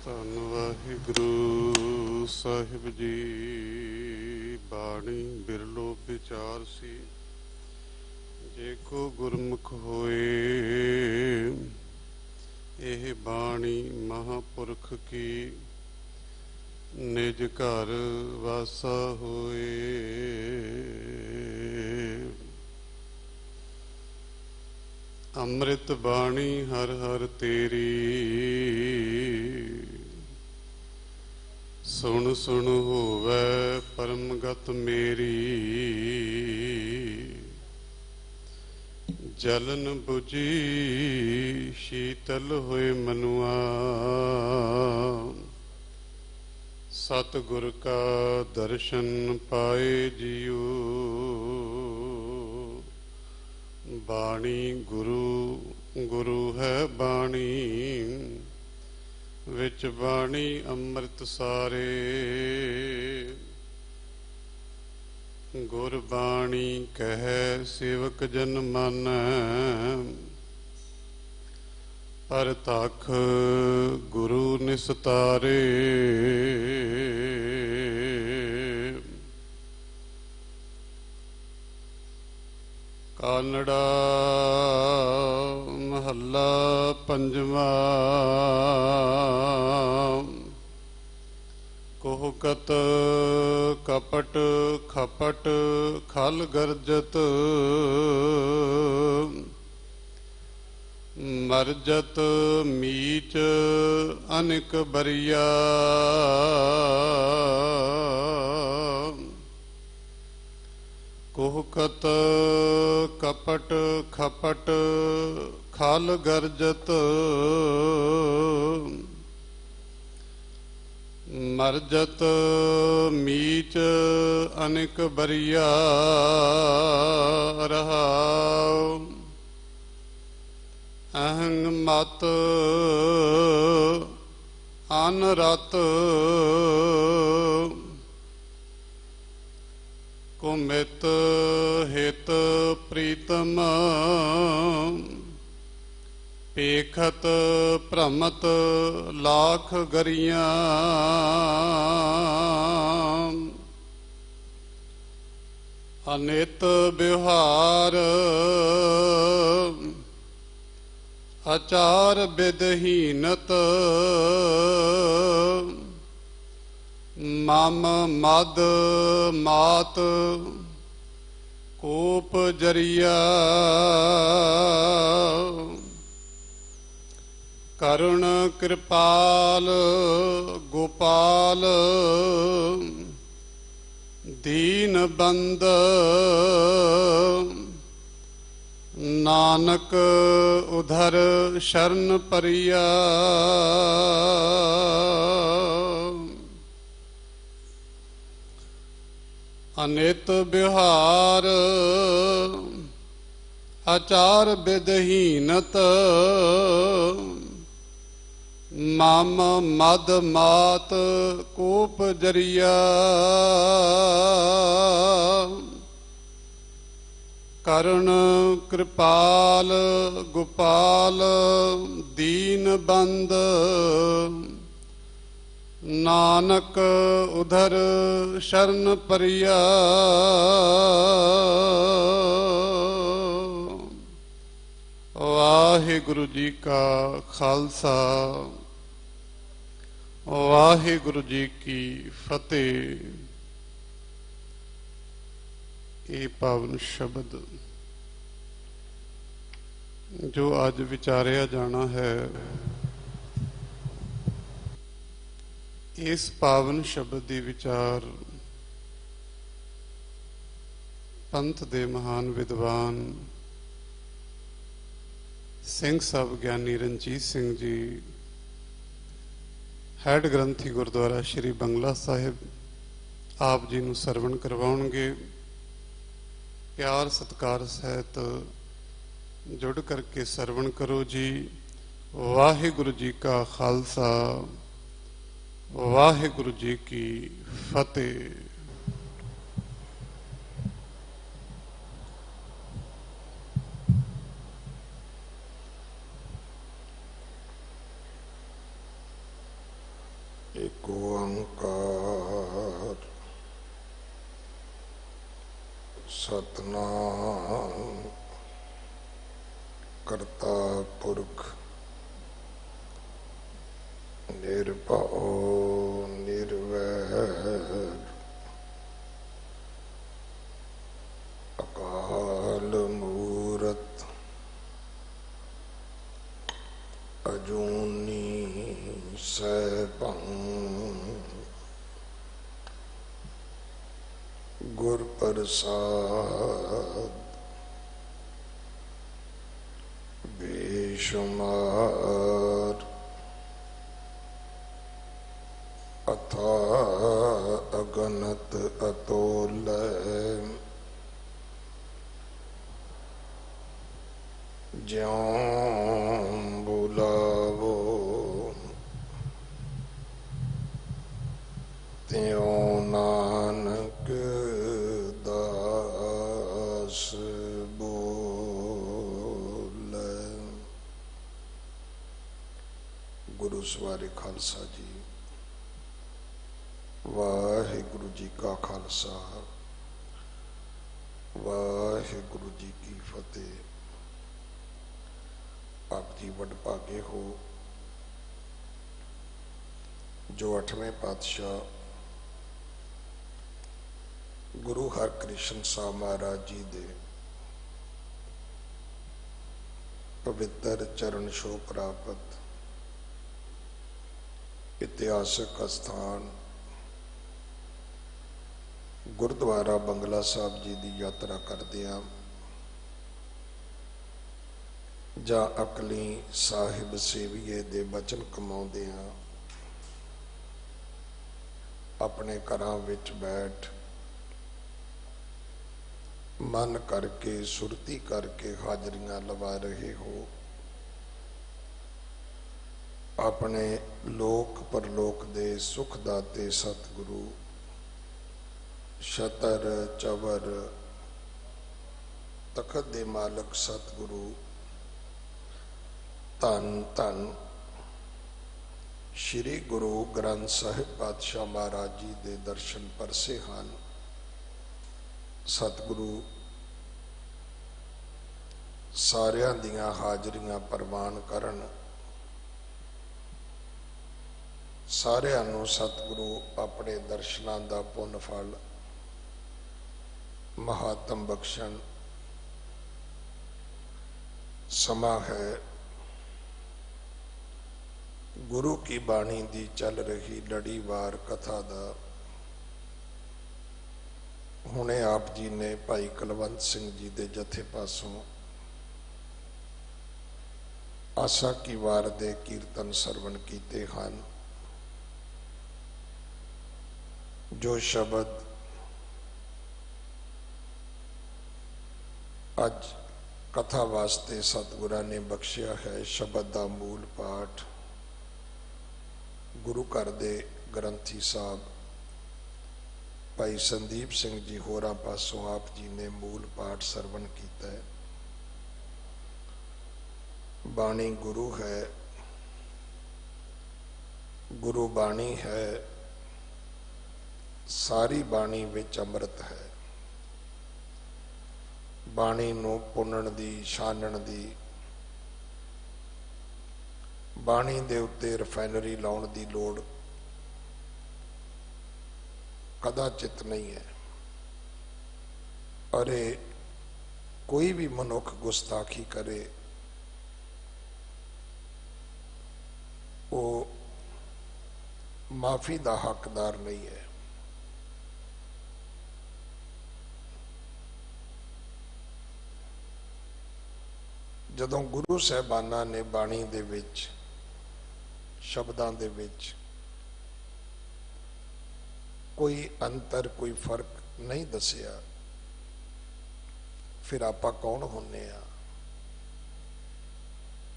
ਧੰਨ ਵਾਹਿਗੁਰੂ ਸਾਹਿਬ ਜੀ। ਬਾਣੀ ਬਿਰਲੋ ਵਿਚਾਰ ਸੀ, ਜੇ ਕੋ ਗੁਰਮੁਖ ਹੋਏ। ਇਹ ਬਾਣੀ ਮਹਾਂਪੁਰਖ ਕੀ, ਨਿਜ ਘਰ ਵਾਸਾ ਹੋਏ। ਅੰਮ੍ਰਿਤ ਬਾਣੀ ਹਰ ਹਰ ਤੇਰੀ, ਸੁਣ ਸੁਣ ਹੋਵੈ ਪਰਮਗਤ ਮੇਰੀ। ਜਲਨ ਬੁਝੀ ਸ਼ੀਤਲ ਹੋਏ ਮਨੁਆ, ਸਤਿਗੁਰ ਕਾ ਦਰਸ਼ਨ ਪਾਏ ਜੀਉ। ਬਾਣੀ ਗੁਰੂ ਗੁਰੂ ਹੈ ਬਾਣੀ, ਵਿੱਚ ਬਾਣੀ ਅੰਮ੍ਰਿਤ ਸਾਰੇ। ਗੁਰਬਾਣੀ ਕਹੈ ਸੇਵਕ ਜਨ ਮਾਨੈ, ਪਰਤਖ ਗੁਰੂ ਨਿਸਤਾਰੇ। ਕਾਨੜਾ ਮਹੱਲਾ ਪੰਜਵਾਂ। ਕੋਹਕਤ ਕਪਟ ਖਪਟ ਖਲ ਗਰਜਤ, ਮਰਜਤ ਮੀਚ ਅਨਿਕ ਬਰੀਆ। ਕੋਹਕਤ ਕਪਟ ਖਪਟ ਖਲ ਗਰਜਤ, ਮਰਜਤ ਮੀਚ ਅਨਿਕ ਬਰੀਆ। ਰਹਾਉ ਅਹੰ ਮਤ ਅਨਰਤ, ਕੁਮਿਤ ਹਿਤ ਪ੍ਰੀਤਮ। ਪੇਖਤ ਭ੍ਰਮਤ ਲਾਖ ਗਰੀਆਂ। ਅਨਿਤ ਵਿਵਹਾਰ ਆਚਾਰ ਬਿਦਹੀਨਤ। ਮਮ ਮਦ ਮਾਤ ਕੋਪ ਜਰੀਆ। ਕਰੁਣ ਕਿਰਪਾਲ ਗੋਪਾਲ, ਦੀਨ ਬੰਦ। ਨਾਨਕ ਉਧਰ ਸ਼ਰਨ ਪਰੀਆ। ਅਨਿਤ ਵਿਵਹਾਰ ਆਚਾਰ ਬਿਦਹੀਨਤ। ਮਮ ਮਦ ਮਾਤ ਕੋਪ ਜਰੀਆ। ਕਰੁਣ ਕਿਰਪਾਲ ਗੋਪਾਲ, ਦੀਨ ਬੰਦ। ਨਾਨਕ ਉਧਰ ਸ਼ਰਨ ਪਰੀਆ। ਵਾਹਿਗੁਰੂ ਜੀ ਕਾ ਖਾਲਸਾ, ਵਾਹਿਗੁਰੂ ਜੀ ਕੀ ਫਤਿਹ। ਇਹ ਪਾਵਨ ਸ਼ਬਦ ਜੋ ਅੱਜ ਵਿਚਾਰਿਆ ਜਾਣਾ ਹੈ, ਇਸ ਪਾਵਨ ਸ਼ਬਦ ਦੀ ਵਿਚਾਰ ਪੰਥ ਦੇ ਮਹਾਨ ਵਿਦਵਾਨ ਸਿੰਘ ਸਾਹਿਬ ਗਿਆਨੀ ਰਣਜੀਤ ਸਿੰਘ ਜੀ, ਹੈਡ ਗ੍ਰੰਥੀ ਗੁਰਦੁਆਰਾ ਸ਼੍ਰੀ ਬੰਗਲਾ ਸਾਹਿਬ, ਆਪ ਜੀ ਨੂੰ ਸਰਵਣ ਕਰਵਾਉਣਗੇ। ਪਿਆਰ ਸਤਿਕਾਰ ਸਹਿਤ ਜੁੜ ਕਰਕੇ ਸਰਵਣ ਕਰੋ ਜੀ। ਵਾਹਿਗੁਰੂ ਜੀ ਕਾ ਖਾਲਸਾ, ਵਾਹਿਗੁਰੂ ਜੀ ਕੀ ਫਤਿਹ। एक ओंकार सतनाम करता पुरख निर्भय निर्वैर अकाल मूरत अजूनी सैभं गुर प्रसाद बेशुमार अथा अगणत अतोलय ज्यों बुलावो त्यों नानक दास बोले। गुरु सवारे खालसा जी, वाहिगुरु जी का खालसा, वाहिगुरु जी की फतेह। आप जी वडभागे हो जो 8वें पातशाह गुरु हरकृष्ण साहब महाराज जी दे पवित्र चरण छो प्राप्त इतिहासक स्थान गुरुद्वारा बंगला साहब जी की यात्रा करदियां जा अकली साहिब सेवीए दे बचन कमाउंदियां अपने घरां विच बैठ मन करके सुरती करके हाजरियां लवा रहे हो। अपने लोक परलोक दे सुख दाते सतगुरु शतर चवर तखत दे मालक सतगुरु धन धन श्री गुरु ग्रंथ साहिब पातशाह महाराज जी दे दर्शन परसे हैं। सतगुरु सारियां दियां हाजरियां प्रवान करन, सारियां नूं सतगुरु अपने दर्शनां दा पुण्य फल महात्म बख्शण। समा है गुरु की बाणी दी चल रही लड़ीवार कथा दा। हुणे आप जी ने भाई कुलवंत सिंह जी दे जथे पासों आसा की वार दे कीर्तन सरवण कीते हैं। जो शब्द अज कथा वास्ते सतगुरा ने बख्शिया है, शब्द का मूल पाठ गुरु घर दे ग्रंथी साहब भाई संदीप सिंह जी होरां पासों आप जी ने मूल पाठ सरवण किया है। बाणी गुरु है, गुरु बाणी है, सारी बाणी विच अमृत है। बाणी नूं पुनण दी छानण दी, बाणी दे उत्ते रिफाइनरी लाउण दी लोड़ कदाचित नहीं है। अरे कोई भी मनुख गुस्ताखी करे वो माफी का हकदार नहीं है। जदों गुरु साहबाना ने बाणी दे विच शब्दां दे विच कोई अंतर कोई फर्क नहीं दसिया, फिर आपां कौन होने आ।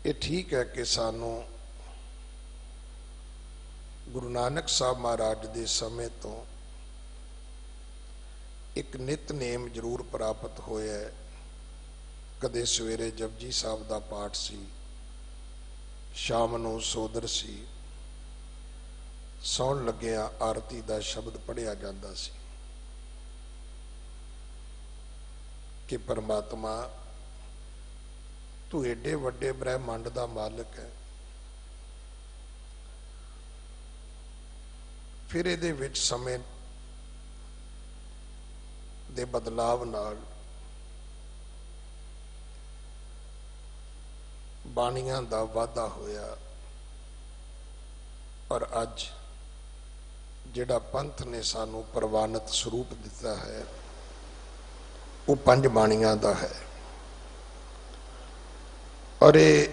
ये ठीक है कि सानू गुरु नानक साहब महाराज के समय तो एक नितनेम जरूर प्राप्त होया है। कदे सवेरे जपजी साहब का पाठ सी, शाम नूं सोदर सी, ਸੌਣ ਲੱਗਿਆ ਆਰਤੀ ਦਾ ਸ਼ਬਦ ਪੜਿਆ ਜਾਂਦਾ ਸੀ ਕਿ ਪਰਮਾਤਮਾ ਤੂੰ ਏਡੇ ਵੱਡੇ ਬ੍ਰਹਿਮੰਡ ਦਾ ਮਾਲਕ ਹੈ, ਫਿਰ ਇਹਦੇ ਵਿੱਚ ਸਮੇਂ ਦੇ ਬਦਲਾਵ ਨਾਲ ਬਾਣੀਆਂ ਦਾ ਵਾਧਾ ਹੋਇਆ ਔਰ ਅੱਜ ਜਿਹੜਾ ਪੰਥ ਨੇ ਸਾਨੂੰ ਪ੍ਰਵਾਨਿਤ ਸਰੂਪ ਦਿੱਤਾ ਹੈ ਉਹ 5 ਬਾਣੀਆਂ ਦਾ ਹੈ। ਔਰ ਇਹ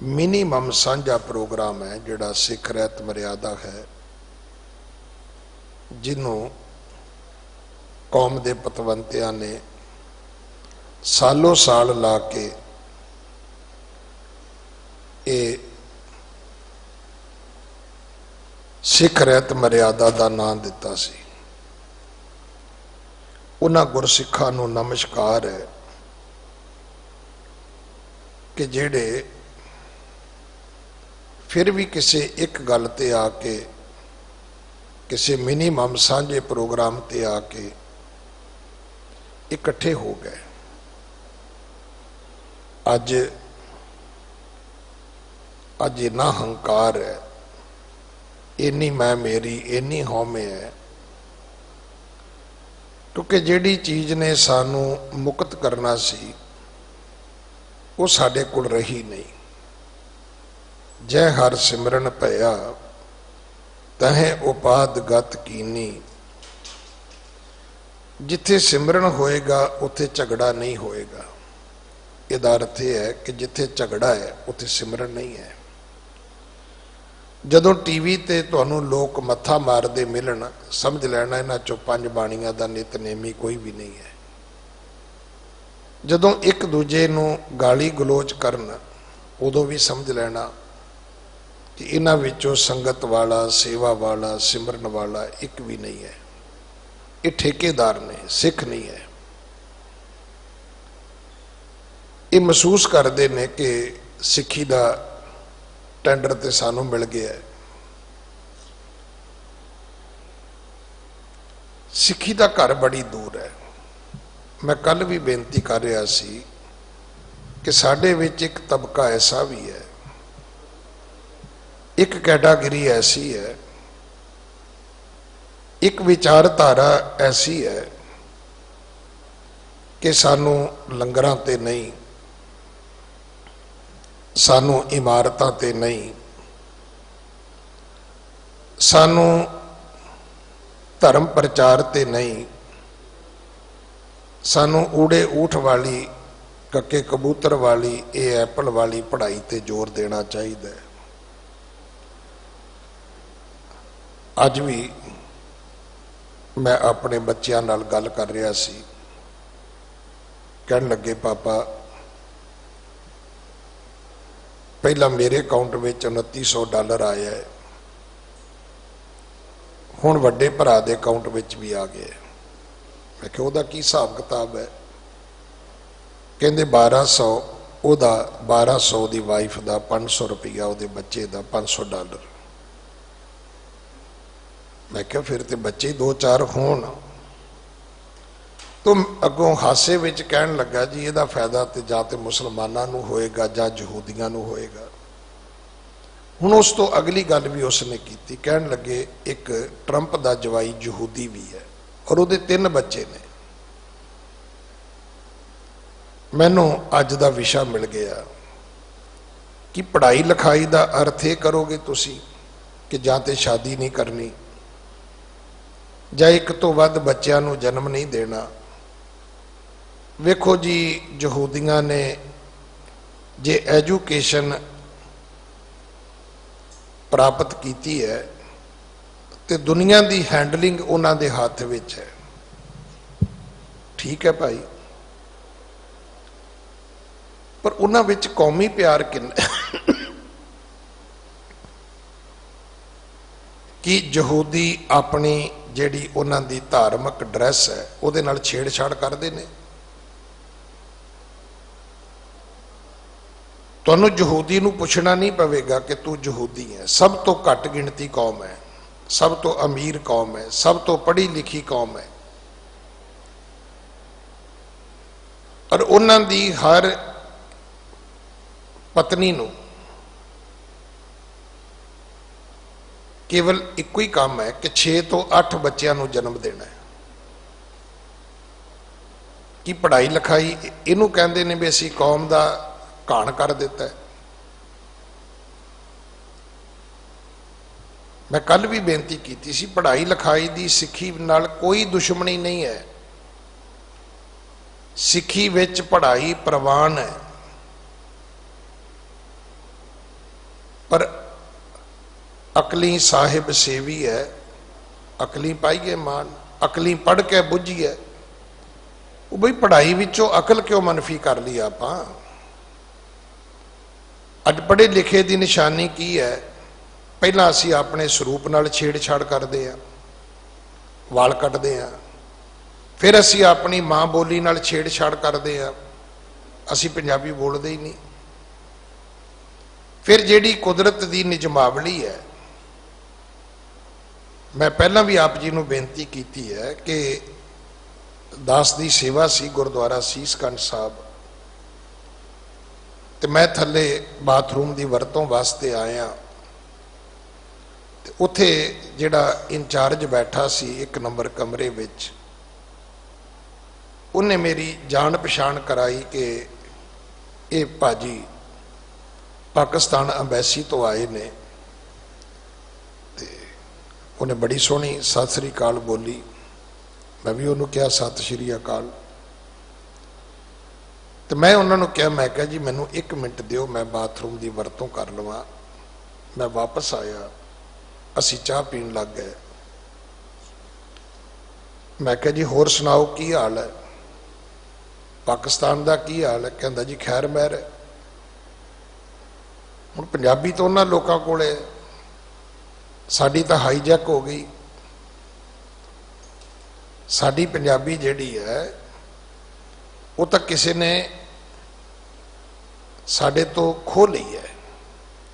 ਮਿਨੀਮਮ ਸਾਂਝਾ ਪ੍ਰੋਗਰਾਮ ਹੈ ਜਿਹੜਾ ਸਿੱਖ ਰਹਿਤ ਮਰਿਆਦਾ ਹੈ, ਜਿਹਨੂੰ ਕੌਮ ਦੇ ਪਤਵੰਤਿਆਂ ਨੇ ਸਾਲੋਂ ਸਾਲ ਲਾ ਕੇ ਇਹ ਸਿੱਖ ਰਹਿਤ ਮਰਿਆਦਾ ਦਾ ਨਾਂ ਦਿੱਤਾ ਸੀ। ਉਹਨਾਂ ਗੁਰਸਿੱਖਾਂ ਨੂੰ ਨਮਸਕਾਰ ਹੈ ਕਿ ਜਿਹੜੇ ਫਿਰ ਵੀ ਕਿਸੇ ਇੱਕ ਗੱਲ ਤੇ ਆ ਕੇ, ਕਿਸੇ ਮਿਨੀਮਮ ਸਾਂਝੇ ਪ੍ਰੋਗਰਾਮ ਤੇ ਆ ਕੇ ਇਕੱਠੇ ਹੋ ਗਏ। ਅੱਜ ਇੰਨਾ ਹੰਕਾਰ ਹੈ, ਇੰਨੀ ਮੈਂ ਮੇਰੀ, ਇੰਨੀ ਹਉਮੈ ਹੈ, ਕਿਉਂਕਿ ਜਿਹੜੀ ਚੀਜ਼ ਨੇ ਸਾਨੂੰ ਮੁਕਤ ਕਰਨਾ ਸੀ ਉਹ ਸਾਡੇ ਕੋਲ ਰਹੀ ਨਹੀਂ। ਜੈ ਹਰ ਸਿਮਰਨ ਭਇਆ ਤਹੈ ਉਪਾਦ ਗਤ ਕੀਨੀ। ਜਿੱਥੇ ਸਿਮਰਨ ਹੋਏਗਾ ਉੱਥੇ ਝਗੜਾ ਨਹੀਂ ਹੋਏਗਾ। ਇਹਦਾ ਅਰਥ ਇਹ ਹੈ ਕਿ ਜਿੱਥੇ ਝਗੜਾ ਹੈ ਉੱਥੇ ਸਿਮਰਨ ਨਹੀਂ ਹੈ। ਜਦੋਂ ਟੀਵੀ ਤੇ ਤੁਹਾਨੂੰ ਲੋਕ ਮੱਥਾ ਮਾਰਦੇ ਮਿਲਣ, ਸਮਝ ਲੈਣਾ ਇਹਨਾਂ ਚੋਂ 5 ਬਾਣੀਆਂ ਦਾ ਨਿਤਨੇਮੀ ਕੋਈ ਵੀ ਨਹੀਂ ਹੈ। ਜਦੋਂ ਇੱਕ ਦੂਜੇ ਨੂੰ ਗਾਲੀ ਗਲੋਚ ਕਰਨ, ਉਦੋਂ ਵੀ ਸਮਝ ਲੈਣਾ ਕਿ ਇਹਨਾਂ ਵਿੱਚੋਂ ਸੰਗਤ ਵਾਲਾ, ਸੇਵਾ ਵਾਲਾ, ਸਿਮਰਨ ਵਾਲਾ ਇੱਕ ਵੀ ਨਹੀਂ ਹੈ। ਇਹ ਠੇਕੇਦਾਰ ਨੇ, ਸਿੱਖ ਨਹੀਂ ਹੈ। ਇਹ ਮਹਿਸੂਸ ਕਰਦੇ ਨੇ ਕਿ ਸਿੱਖੀ ਦਾ ਟੈਂਡਰ ਤੇ ਸਾਨੂੰ ਮਿਲ ਗਿਆ। ਸਿੱਖੀ ਦਾ ਘਰ ਬੜੀ ਦੂਰ ਹੈ। ਮੈਂ ਕੱਲ ਵੀ ਬੇਨਤੀ ਕਰ ਰਿਹਾ ਸੀ ਕਿ ਸਾਡੇ ਵਿੱਚ ਇੱਕ ਤਬਕਾ ਐਸਾ ਵੀ ਹੈ, ਇੱਕ ਕੈਟਾਗਰੀ ਐਸੀ ਹੈ, ਇੱਕ ਵਿਚਾਰਧਾਰਾ ਐਸੀ ਹੈ ਕਿ ਸਾਨੂੰ ਲੰਗਰਾਂ ਤੇ ਨਹੀਂ, ਸਾਨੂੰ ਇਮਾਰਤਾਂ ਤੇ ਨਹੀਂ, ਸਾਨੂੰ ਧਰਮ ਪ੍ਰਚਾਰ ਤੇ ਨਹੀਂ, ਸਾਨੂੰ ਊੜੇ ਊਠ ਵਾਲੀ, ਕੱਕੇ ਕਬੂਤਰ ਵਾਲੀ, ਇਹ ਐਪਲ ਵਾਲੀ ਪੜ੍ਹਾਈ ਤੇ ਜ਼ੋਰ ਦੇਣਾ ਚਾਹੀਦਾ ਹੈ। ਅੱਜ ਵੀ ਮੈਂ ਆਪਣੇ ਬੱਚਿਆਂ ਨਾਲ ਗੱਲ ਕਰ ਰਿਹਾ ਸੀ, ਕਹਿਣ ਲੱਗੇ ਪਾਪਾ ਪਹਿਲਾਂ ਮੇਰੇ ਅਕਾਊਂਟ ਵਿੱਚ $2900 ਆਇਆ ਹੈ, ਹੁਣ ਵੱਡੇ ਭਰਾ ਦੇ ਅਕਾਊਂਟ ਵਿੱਚ ਵੀ ਆ ਗਿਆ। ਮੈਂ ਕਿਹਾ ਉਹਦਾ ਕੀ ਹਿਸਾਬ ਕਿਤਾਬ ਹੈ? ਕਹਿੰਦੇ 1200 ਉਹਦਾ, 1200 ਦੀ ਵਾਈਫ ਦਾ, 500 ਰੁਪਈਆ ਉਹਦੇ ਬੱਚੇ ਦਾ, $500। ਮੈਂ ਕਿਹਾ ਫਿਰ ਤੇ ਬੱਚੇ 2-4 ਹੋਣ। ਤੂੰ ਅੱਗੋਂ ਹਾਸੇ ਵਿੱਚ ਕਹਿਣ ਲੱਗਾ ਜੀ ਇਹਦਾ ਫਾਇਦਾ ਤੇ ਜਾਂ ਤੇ ਮੁਸਲਮਾਨਾਂ ਨੂੰ ਹੋਏਗਾ ਜਾਂ ਯਹੂਦੀਆਂ ਨੂੰ ਹੋਏਗਾ। ਹੁਣ ਉਸ ਤੋਂ ਅਗਲੀ ਗੱਲ ਵੀ ਉਸਨੇ ਕੀਤੀ, ਕਹਿਣ ਲੱਗੇ ਇੱਕ ਟਰੰਪ ਦਾ ਜਵਾਈ ਯਹੂਦੀ ਵੀ ਹੈ ਔਰ ਉਹਦੇ 3 ਬੱਚੇ ਨੇ। ਮੈਨੂੰ ਅੱਜ ਦਾ ਵਿਸ਼ਾ ਮਿਲ ਗਿਆ ਕਿ ਪੜ੍ਹਾਈ ਲਿਖਾਈ ਦਾ ਅਰਥ ਇਹ ਕਰੋਗੇ ਤੁਸੀਂ ਕਿ ਜਾਂ ਤੇ ਸ਼ਾਦੀ ਨਹੀਂ ਕਰਨੀ ਜਾਂ ਇੱਕ ਤੋਂ ਵੱਧ ਬੱਚਿਆਂ ਨੂੰ ਜਨਮ ਨਹੀਂ ਦੇਣਾ। ਵੇਖੋ ਜੀ, ਯਹੂਦੀਆਂ ਨੇ ਜੇ ਐਜੂਕੇਸ਼ਨ ਪ੍ਰਾਪਤ ਕੀਤੀ ਹੈ ਤੇ ਦੁਨੀਆ ਦੀ ਹੈਂਡਲਿੰਗ ਉਹਨਾਂ ਦੇ ਹੱਥ ਵਿੱਚ ਹੈ। ਠੀਕ ਹੈ ਭਾਈ, ਪਰ ਉਹਨਾਂ ਵਿੱਚ ਕੌਮੀ ਪਿਆਰ ਕਿੰਨਾ ਕਿ ਯਹੂਦੀ ਆਪਣੀ ਜਿਹੜੀ ਉਹਨਾਂ ਦੀ ਧਾਰਮਿਕ ਡਰੈਸ ਹੈ ਉਹਦੇ ਨਾਲ ਛੇੜਛਾੜ ਕਰਦੇ ਨੇ। ਤੁਹਾਨੂੰ ਯਹੂਦੀ ਨੂੰ ਪੁੱਛਣਾ ਨਹੀਂ ਪਵੇਗਾ ਕਿ ਤੂੰ ਯਹੂਦੀ ਹੈ। ਸਭ ਤੋਂ ਘੱਟ ਗਿਣਤੀ ਕੌਮ ਹੈ, ਸਭ ਤੋਂ ਅਮੀਰ ਕੌਮ ਹੈ, ਸਭ ਤੋਂ ਪੜ੍ਹੀ ਲਿਖੀ ਕੌਮ ਹੈ, ਔਰ ਉਹਨਾਂ ਦੀ ਹਰ ਪਤਨੀ ਨੂੰ ਕੇਵਲ ਇੱਕੋ ਹੀ ਕੰਮ ਹੈ ਕਿ 6 ਤੋਂ 8 ਬੱਚਿਆਂ ਨੂੰ ਜਨਮ ਦੇਣਾ ਹੈ। ਕਿ ਪੜ੍ਹਾਈ ਲਿਖਾਈ ਇਹਨੂੰ ਕਹਿੰਦੇ ਨੇ ਵੀ ਅਸੀਂ ਕੌਮ ਦਾ ਘਾਣ ਕਰ ਦਿੱਤਾ ਹੈ। ਮੈਂ ਕੱਲ ਵੀ ਬੇਨਤੀ ਕੀਤੀ ਸੀ, ਪੜ੍ਹਾਈ ਲਿਖਾਈ ਦੀ ਸਿੱਖੀ ਨਾਲ ਕੋਈ ਦੁਸ਼ਮਣੀ ਨਹੀਂ ਹੈ। ਸਿੱਖੀ ਵਿੱਚ ਪੜ੍ਹਾਈ ਪ੍ਰਵਾਨ ਹੈ, ਪਰ ਅਕਲੀ ਸਾਹਿਬ ਸੇਵੀ ਹੈ। ਅਕਲੀ ਪਾਈਏ ਮਾਨ, ਅਕਲੀ ਪੜ੍ਹ ਕੇ ਬੁੱਝੀਏ। ਉਹ ਬਈ ਪੜ੍ਹਾਈ ਵਿੱਚੋਂ ਅਕਲ ਕਿਉਂ ਮਨਫੀ ਕਰ ਲਈ ਆਪਾਂ? ਅੱਜ ਪੜ੍ਹੇ ਲਿਖੇ ਦੀ ਨਿਸ਼ਾਨੀ ਕੀ ਹੈ? ਪਹਿਲਾਂ ਅਸੀਂ ਆਪਣੇ ਸਰੂਪ ਨਾਲ ਛੇੜਛਾੜ ਕਰਦੇ ਹਾਂ, ਵਾਲ ਕੱਟਦੇ ਹਾਂ। ਫਿਰ ਅਸੀਂ ਆਪਣੀ ਮਾਂ ਬੋਲੀ ਨਾਲ ਛੇੜਛਾੜ ਕਰਦੇ ਹਾਂ, ਅਸੀਂ ਪੰਜਾਬੀ ਬੋਲਦੇ ਹੀ ਨਹੀਂ। ਫਿਰ ਜਿਹੜੀ ਕੁਦਰਤ ਦੀ ਨਿਜਮਾਵਲੀ ਹੈ, ਮੈਂ ਪਹਿਲਾਂ ਵੀ ਆਪ ਜੀ ਨੂੰ ਬੇਨਤੀ ਕੀਤੀ ਹੈ ਕਿ ਦਾਸ ਦੀ ਸੇਵਾ ਸੀ ਗੁਰਦੁਆਰਾ ਸੀਸਗੰਜ ਸਾਹਿਬ, ਤੇ ਮੈਂ ਥੱਲੇ ਬਾਥਰੂਮ ਦੀ ਵਰਤੋਂ ਵਾਸਤੇ ਆਇਆ, ਤੇ ਉੱਥੇ ਜਿਹੜਾ ਇੰਚਾਰਜ ਬੈਠਾ ਸੀ 1 ਨੰਬਰ ਕਮਰੇ ਵਿੱਚ, ਉਹਨੇ ਮੇਰੀ ਜਾਣ ਪਛਾਣ ਕਰਾਈ ਕਿ ਇਹ ਭਾਜੀ ਪਾਕਿਸਤਾਨ ਅੰਬੈਸੀ ਤੋਂ ਆਏ ਨੇ। ਤੇ ਉਹਨੇ ਬੜੀ ਸੋਹਣੀ ਸਤਿ ਸ੍ਰੀ ਅਕਾਲ ਬੋਲੀ, ਮੈਂ ਵੀ ਉਹਨੂੰ ਕਿਹਾ ਸਤਿ ਸ਼੍ਰੀ ਅਕਾਲ। ਤੇ ਮੈਂ ਉਹਨਾਂ ਨੂੰ ਕਿਹਾ, ਮੈਂ ਕਿਹਾ ਜੀ ਮੈਨੂੰ 1 ਮਿੰਟ ਦਿਓ, ਮੈਂ ਬਾਥਰੂਮ ਦੀ ਵਰਤੋਂ ਕਰ ਲਵਾਂ। ਮੈਂ ਵਾਪਸ ਆਇਆ, ਅਸੀਂ ਚਾਹ ਪੀਣ ਲੱਗ ਗਏ। ਮੈਂ ਕਿਹਾ ਜੀ ਹੋਰ ਸੁਣਾਓ ਕੀ ਹਾਲ ਹੈ, ਪਾਕਿਸਤਾਨ ਦਾ ਕੀ ਹਾਲ ਹੈ? ਕਹਿੰਦਾ ਜੀ ਖੈਰ ਮਹਿਰ ਹੈ। ਹੁਣ ਪੰਜਾਬੀ ਤਾਂ ਉਹਨਾਂ ਲੋਕਾਂ ਕੋਲੇ, ਸਾਡੀ ਤਾਂ ਹਾਈਜੈਕ ਹੋ ਗਈ। ਸਾਡੀ ਪੰਜਾਬੀ ਜਿਹੜੀ ਹੈ ਉਹ ਤਾਂ ਕਿਸੇ ਨੇ ਸਾਡੇ ਤੋਂ ਖੋਹ ਲਈ ਹੈ।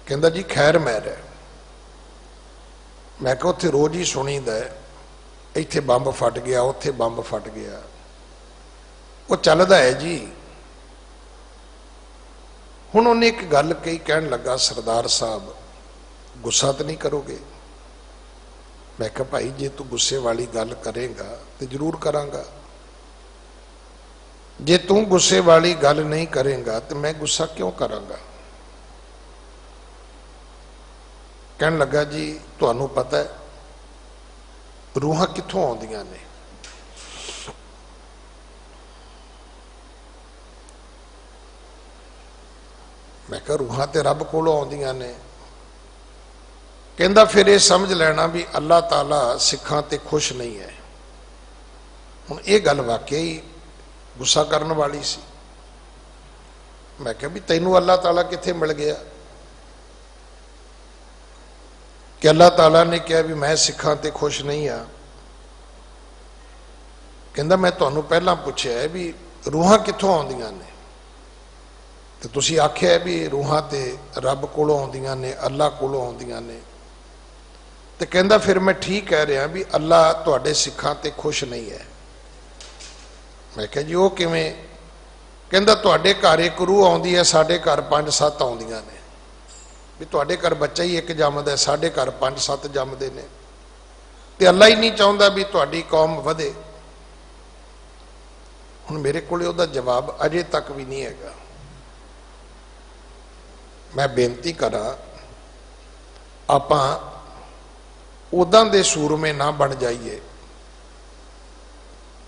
ਕਹਿੰਦਾ ਜੀ ਖੈਰ ਮਹਿਰ ਹੈ। ਮੈਂ ਕਿਹਾ ਉੱਥੇ ਰੋਜ਼ ਹੀ ਸੁਣੀਦਾ, ਇੱਥੇ ਬੰਬ ਫਟ ਗਿਆ, ਉੱਥੇ ਬੰਬ ਫਟ ਗਿਆ। ਉਹ ਚੱਲਦਾ ਹੈ ਜੀ। ਹੁਣ ਉਹਨੇ ਇੱਕ ਗੱਲ ਕਹੀ, ਕਹਿਣ ਲੱਗਾ ਸਰਦਾਰ ਸਾਹਿਬ ਗੁੱਸਾ ਤਾਂ ਨਹੀਂ ਕਰੋਗੇ? ਮੈਂ ਕਿਹਾ ਭਾਈ ਜੇ ਤੂੰ ਗੁੱਸੇ ਵਾਲੀ ਗੱਲ ਕਰੇਗਾ ਤੇ ਜ਼ਰੂਰ ਕਰਾਂਗਾ, ਜੇ ਤੂੰ ਗੁੱਸੇ ਵਾਲੀ ਗੱਲ ਨਹੀਂ ਕਰੇਗਾ ਤੇ ਮੈਂ ਗੁੱਸਾ ਕਿਉਂ ਕਰਾਂਗਾ? ਕਹਿਣ ਲੱਗਾ ਜੀ ਤੁਹਾਨੂੰ ਪਤਾ ਹੈ ਰੂਹਾਂ ਕਿੱਥੋਂ ਆਉਂਦੀਆਂ ਨੇ? ਮੈਂ ਕਿਹਾ ਰੂਹਾਂ ਤੇ ਰੱਬ ਕੋਲੋਂ ਆਉਂਦੀਆਂ ਨੇ। ਕਹਿੰਦਾ ਫਿਰ ਇਹ ਸਮਝ ਲੈਣਾ ਵੀ ਅੱਲਾਹ ਤਾਲਾ ਸਿੱਖਾਂ ਤੇ ਖੁਸ਼ ਨਹੀਂ ਹੈ। ਹੁਣ ਇਹ ਗੱਲ ਵਾਕਿਆ ਹੀ ਗੁੱਸਾ ਕਰਨ ਵਾਲੀ ਸੀ। ਮੈਂ ਕਿਹਾ ਵੀ ਤੈਨੂੰ ਅੱਲਾਹ ਤਾਲਾ ਕਿੱਥੇ ਮਿਲ ਗਿਆ ਕਿ ਅੱਲਾਹ ਤਾਲਾ ਨੇ ਕਿਹਾ ਵੀ ਮੈਂ ਸਿੱਖਾਂ ਤੇ ਖੁਸ਼ ਨਹੀਂ ਆ? ਕਹਿੰਦਾ ਮੈਂ ਤੁਹਾਨੂੰ ਪਹਿਲਾਂ ਪੁੱਛਿਆ ਵੀ ਰੂਹਾਂ ਕਿੱਥੋਂ ਆਉਂਦੀਆਂ ਨੇ, ਤੇ ਤੁਸੀਂ ਆਖਿਆ ਵੀ ਰੂਹਾਂ ਤੇ ਰੱਬ ਕੋਲੋਂ ਆਉਂਦੀਆਂ ਨੇ, ਅੱਲਾਹ ਕੋਲੋਂ ਆਉਂਦੀਆਂ ਨੇ। ਤੇ ਕਹਿੰਦਾ ਫਿਰ ਮੈਂ ਠੀਕ ਕਹਿ ਰਿਹਾ ਵੀ ਅੱਲਾਹ ਤੁਹਾਡੇ ਸਿੱਖਾਂ ਤੇ ਖੁਸ਼ ਨਹੀਂ ਹੈ। ਮੈਂ ਕਿਹਾ ਜੀ ਉਹ ਕਿਵੇਂ? ਕਹਿੰਦਾ ਤੁਹਾਡੇ ਘਰ ਇੱਕ ਰੂਹ ਆਉਂਦੀ ਹੈ, ਸਾਡੇ ਘਰ 5-7 ਆਉਂਦੀਆਂ ਨੇ। ਵੀ ਤੁਹਾਡੇ ਘਰ ਬੱਚਾ ਹੀ ਇੱਕ ਜੰਮਦਾ, ਸਾਡੇ ਘਰ 5-7 ਜੰਮਦੇ ਨੇ, ਤੇ ਅੱਲਾਹ ਹੀ ਨਹੀਂ ਚਾਹੁੰਦਾ ਵੀ ਤੁਹਾਡੀ ਕੌਮ ਵਧੇ। ਹੁਣ ਮੇਰੇ ਕੋਲੇ ਉਹਦਾ ਜਵਾਬ ਅਜੇ ਤੱਕ ਵੀ ਨਹੀਂ ਹੈਗਾ। ਮੈਂ ਬੇਨਤੀ ਕਰਾਂ ਆਪਾਂ ਉਦਾਂ ਦੇ ਸੂਰਮੇ ਨਾ ਬਣ ਜਾਈਏ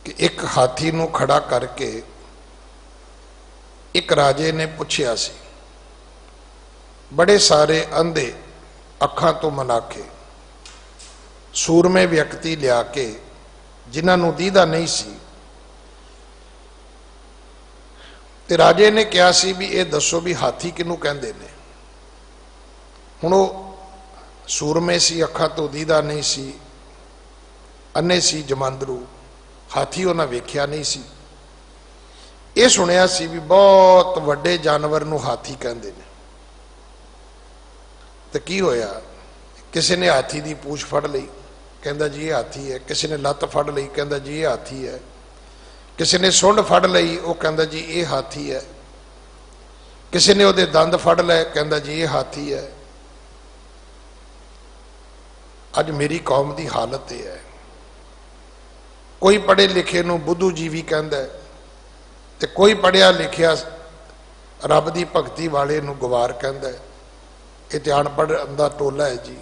ਕਿ ਇੱਕ ਹਾਥੀ ਨੂੰ ਖੜਾ ਕਰਕੇ ਇੱਕ ਰਾਜੇ ਨੇ ਪੁੱਛਿਆ ਸੀ, ਬੜੇ ਸਾਰੇ ਅੰਧੇ ਅੱਖਾਂ ਤੋਂ ਮਨਾਖੇ ਸੂਰਮੇ ਵਿਅਕਤੀ ਲਿਆ ਕੇ ਜਿਨ੍ਹਾਂ ਨੂੰ ਦੀਦਾ ਨਹੀਂ ਸੀ, ਤੇ ਰਾਜੇ ਨੇ ਕਿਹਾ ਸੀ ਵੀ ਇਹ ਦੱਸੋ ਵੀ ਹਾਥੀ ਕਿਹਨੂੰ ਕਹਿੰਦੇ ਨੇ? ਹੁਣ ਉਹ ਸੂਰਮੇ ਸੀ, ਅੱਖਾਂ ਤੋਂ ਦੀਦਾ ਨਹੀਂ ਸੀ, ਅੰਨੇ ਸੀ, ਜਮਾਂਦਰੂ, ਹਾਥੀ ਉਹਨਾਂ ਵੇਖਿਆ ਨਹੀਂ ਸੀ। ਇਹ ਸੁਣਿਆ ਸੀ ਵੀ ਬਹੁਤ ਵੱਡੇ ਜਾਨਵਰ ਨੂੰ ਹਾਥੀ ਕਹਿੰਦੇ ਨੇ। तो की होया, किसी ने हाथी की पूछ फड़ ली, कहता जी ये हाथी है। किसी ने लत्त फड़ ली, कहता जी ये हाथी है। किसी ने सुंड फड़ ली, वो कहता जी ये हाथी है। किसी ने उहदे दंद फड़ ले, कहता जी ये हाथी है। अज मेरी कौम की हालत यह है, कोई पढ़े लिखे नूं बुद्धू जीवी कहता है, तो कोई पढ़िया लिखिया रब की भगती वाले नूं गवार कहता है। ये तो अनपढ़ का टोला है जी।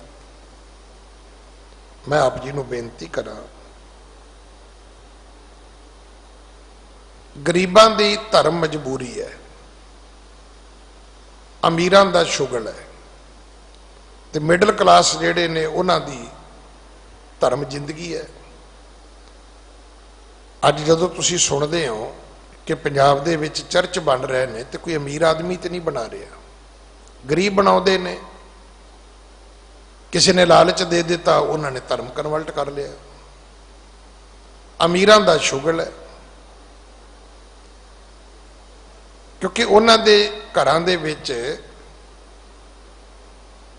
मैं आप जी नूं बेनती करा, गरीबां दी धर्म मजबूरी है, अमीरां दा शुगल है, तो मिडल क्लास जिहड़े ने उन्हां दी धर्म जिंदगी है। अज जदों तुसीं सुणदे हो कि पंजाब दे विच चर्च बन रहे हैं, तो कोई अमीर आदमी तो नहीं बना रहा, गरीब बनाउंदे ने। किसी ने लालच दे दिता, उन्होंने धर्म कन्वर्ट कर लिया। अमीरां दा शुगल है, क्योंकि उन्हां दे घरां दे विच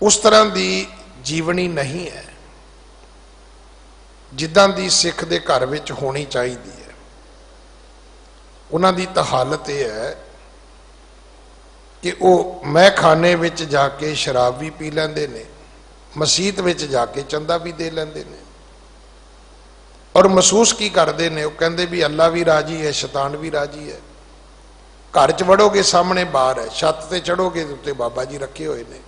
उस तरह की जीवनी नहीं है जिद्दां दी सिख दे घर विच होनी चाहिए है। उन्हां दी तां हालत यह है कि वो मैं खाने विच जाके शराब भी पी लैंदे ने, मसीत विच जाके चंदा भी दे लैंदे ने, और महसूस की करते हैं, वो कहते भी अल्लाह भी राजी है, शैतान भी राजी है। घर च वड़ोगे सामने बार है, छत ते चढ़ोगे तो उत्ते बाबा जी रखे हुए ने।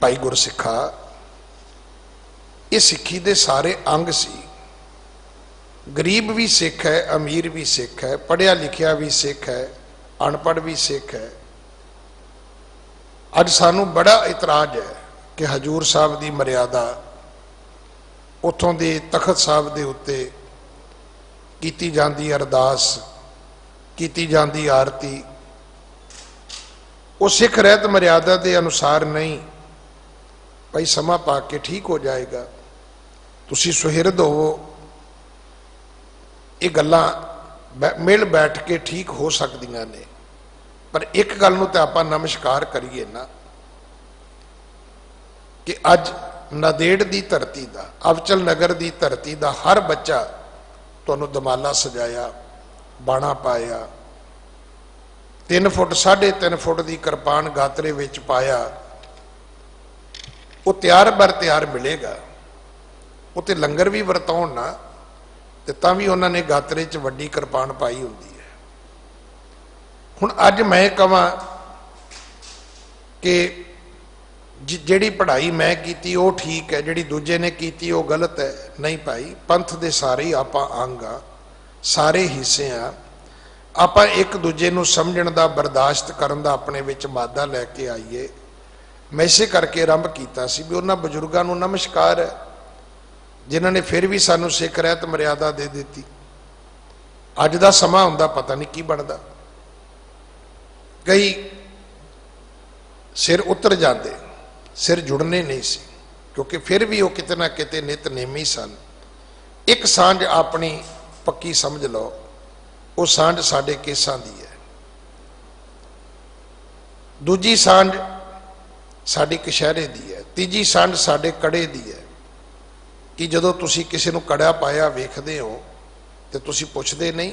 भाई गुरसिखा, ये सिक्खी दे सारे अंग सी। गरीब भी सिख है, अमीर भी सिख है, पढ़िया लिखिया भी सिख है, अनपढ़ भी सिख है। अज सानू बड़ा इतराज है कि हजूर साहब की मर्यादा उतों के तखत साहब के उत्ते कीती जाती अरदास, कीती जाती आरती, वो सिख रहत मर्यादा के अनुसार नहीं। भाई समा पा के ठीक हो जाएगा, तुसी सुहिरद हो, ये गल्लां मिल बैठ के ठीक हो सकदियां ने। पर एक गल नूं तां आपां नमस्कार करिए ना कि अज नादेड़ की धरती का, अवचल नगर की धरती का हर बच्चा तुहानूं दमाला सजाया, बाणा पाया, 3 फुट 3.5 फुट की किरपान गातरे विच पाया, वो तैयार बर तैयार मिलेगा। वो तो लंगर भी वरताउण ना, तो तां भी उन्होंने गातरे च वड्डी किरपान पाई होंदी है। हुण अज मैं कहां कि जिहड़ी पढ़ाई मैं कीती वो ठीक है, जिहड़ी दूजे ने कीती वो गलत है, नहीं भाई। पंथ दे सारे ही आपां अंग आ, सारे हिस्से आ। आपां एक दूजे नूं समझण दा, बर्दाश्त करन दा अपने विच मादा लैके आईए। मैं इसे करके आरंभ किया सी भी उन्हां बजुर्गां नूं नमस्कार है जिन्हां ने फिर भी सानूं सिख रहत मर्यादा दे दी। अज दा समा हुंदा पता नहीं की बनदा, कई सिर उतर जाते, सिर जुड़ने नहीं सी, क्योंकि फिर भी वो किते ना किते नितनेमी सन। एक सांझ अपनी पक्की समझ लो, वो सांझ साडे केसां दी है। दूजी सांझ साडी कशहरे दी है। तीजी सांझ साडे कड़े दी है कि जदों तुसी किसी नूं कड़ा पाया वेखदे हो तो तुसी पुछदे नहीं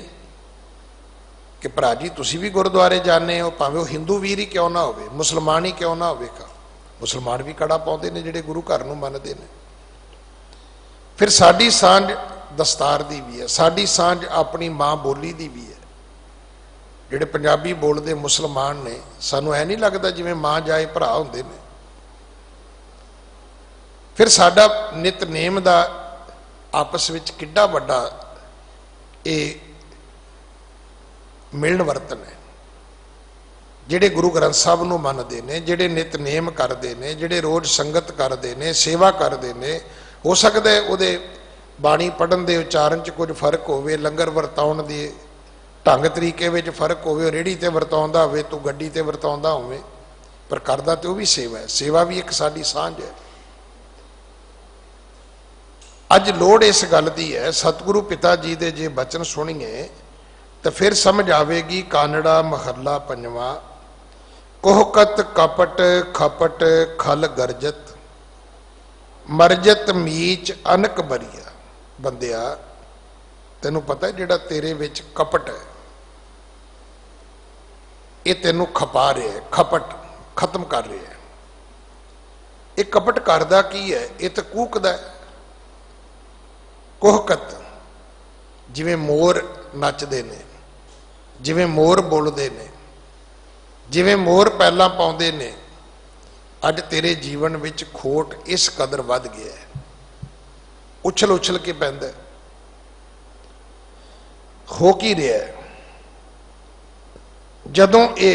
कि भरा जी तुसी भी गुरुद्वारे जाने हो, भावें वो हिंदू वीर ही क्यों ना होवे, मुसलमान ही क्यों ना होवेगा। मुसलमान भी कड़ा पाउंदे ने जिहड़े गुरु घर नूं मनदे ने। फिर साडी सांझ दस्तार दी भी है, साडी सांझ अपनी माँ बोली दी भी है। जिहड़े पंजाबी बोलते मुसलमान ने, सानू ऐ नहीं लगता जिवें माँ जाए भरा हुंदे ने। फिर साडा नितनेम दा आपस विच किड्डा वड्डा ये मिलन वर्तन है। जिहड़े गुरु ग्रंथ साहब नूं मनदे ने, जिहड़े नितनेम करदे ने, जिहड़े रोज़ संगत करदे ने, सेवा करदे ने, हो सकदा है उहदे बाणी पढ़न दे उचारण च कुछ फर्क होवे, लंगर वरताउण दे ढंग तरीके विच फर्क होवे, रेहड़ी ते वरताउंदा होवे, तूं गड्डी ते वरताउंदा होवे, पर करदा ते वो भी सेवा है। सेवा भी एक साडी सांझ है। अज लोड़ इस गल दी है, सतगुरु पिता जी दे जे बचन सुनिए तो फिर समझ आवेगी। कानड़ा महला पंजवा, कोहकत कपट खपट खल गरजत मरजत मीच अनक बरिया। बंदिया तेनू पता है जिहड़ा तेरे विच कपट है ये तेनू खपा रहा है, खपट खत्म कर रहा है। ये कपट करदा की है? ये तो कूकदा है। कोहकत जिवें मोर नचदे ने, जिवें मोर बोलदे ने, जिवें मोर पैलां पाउंदे ने, अज तेरे जीवन विच खोट इस कदर वध गया है, उछल उछल के पैंदा है। हो की रहा है? जदों ये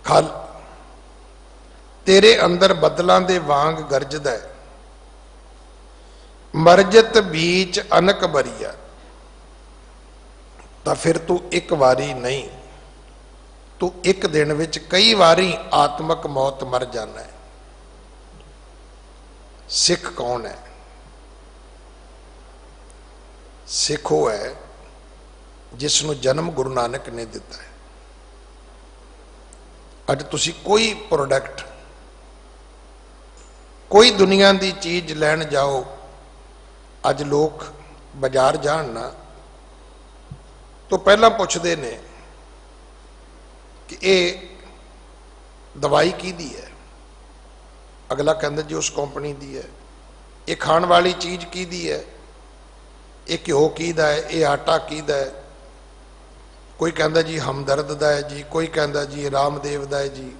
खल तेरे अंदर बदलों के वांग गरजदा है, मरजत बीच अनक बरिया, तो फिर तू एक वारी नहीं, तू एक दिन विच कई वारी आत्मक मौत मर जाना है। सिख कौन है? सिख वो है जिसनों जन्म गुरु नानक ने दिता है। अज तुसी कोई प्रोडक्ट, कोई दुनिया की चीज लैन जाओ, अज लोग बाजार जान ना तो पहला पुछते ने कि ये दवाई किहदी है, अगला कहता जी उस कंपनी की है। ये खाण वाली चीज किहदी है, ये घ्यो किहदा है, ये आटा किहदा है। कोई कहता जी हमदर्द दा है जी, कोई कहता जी रामदेव दा है जी,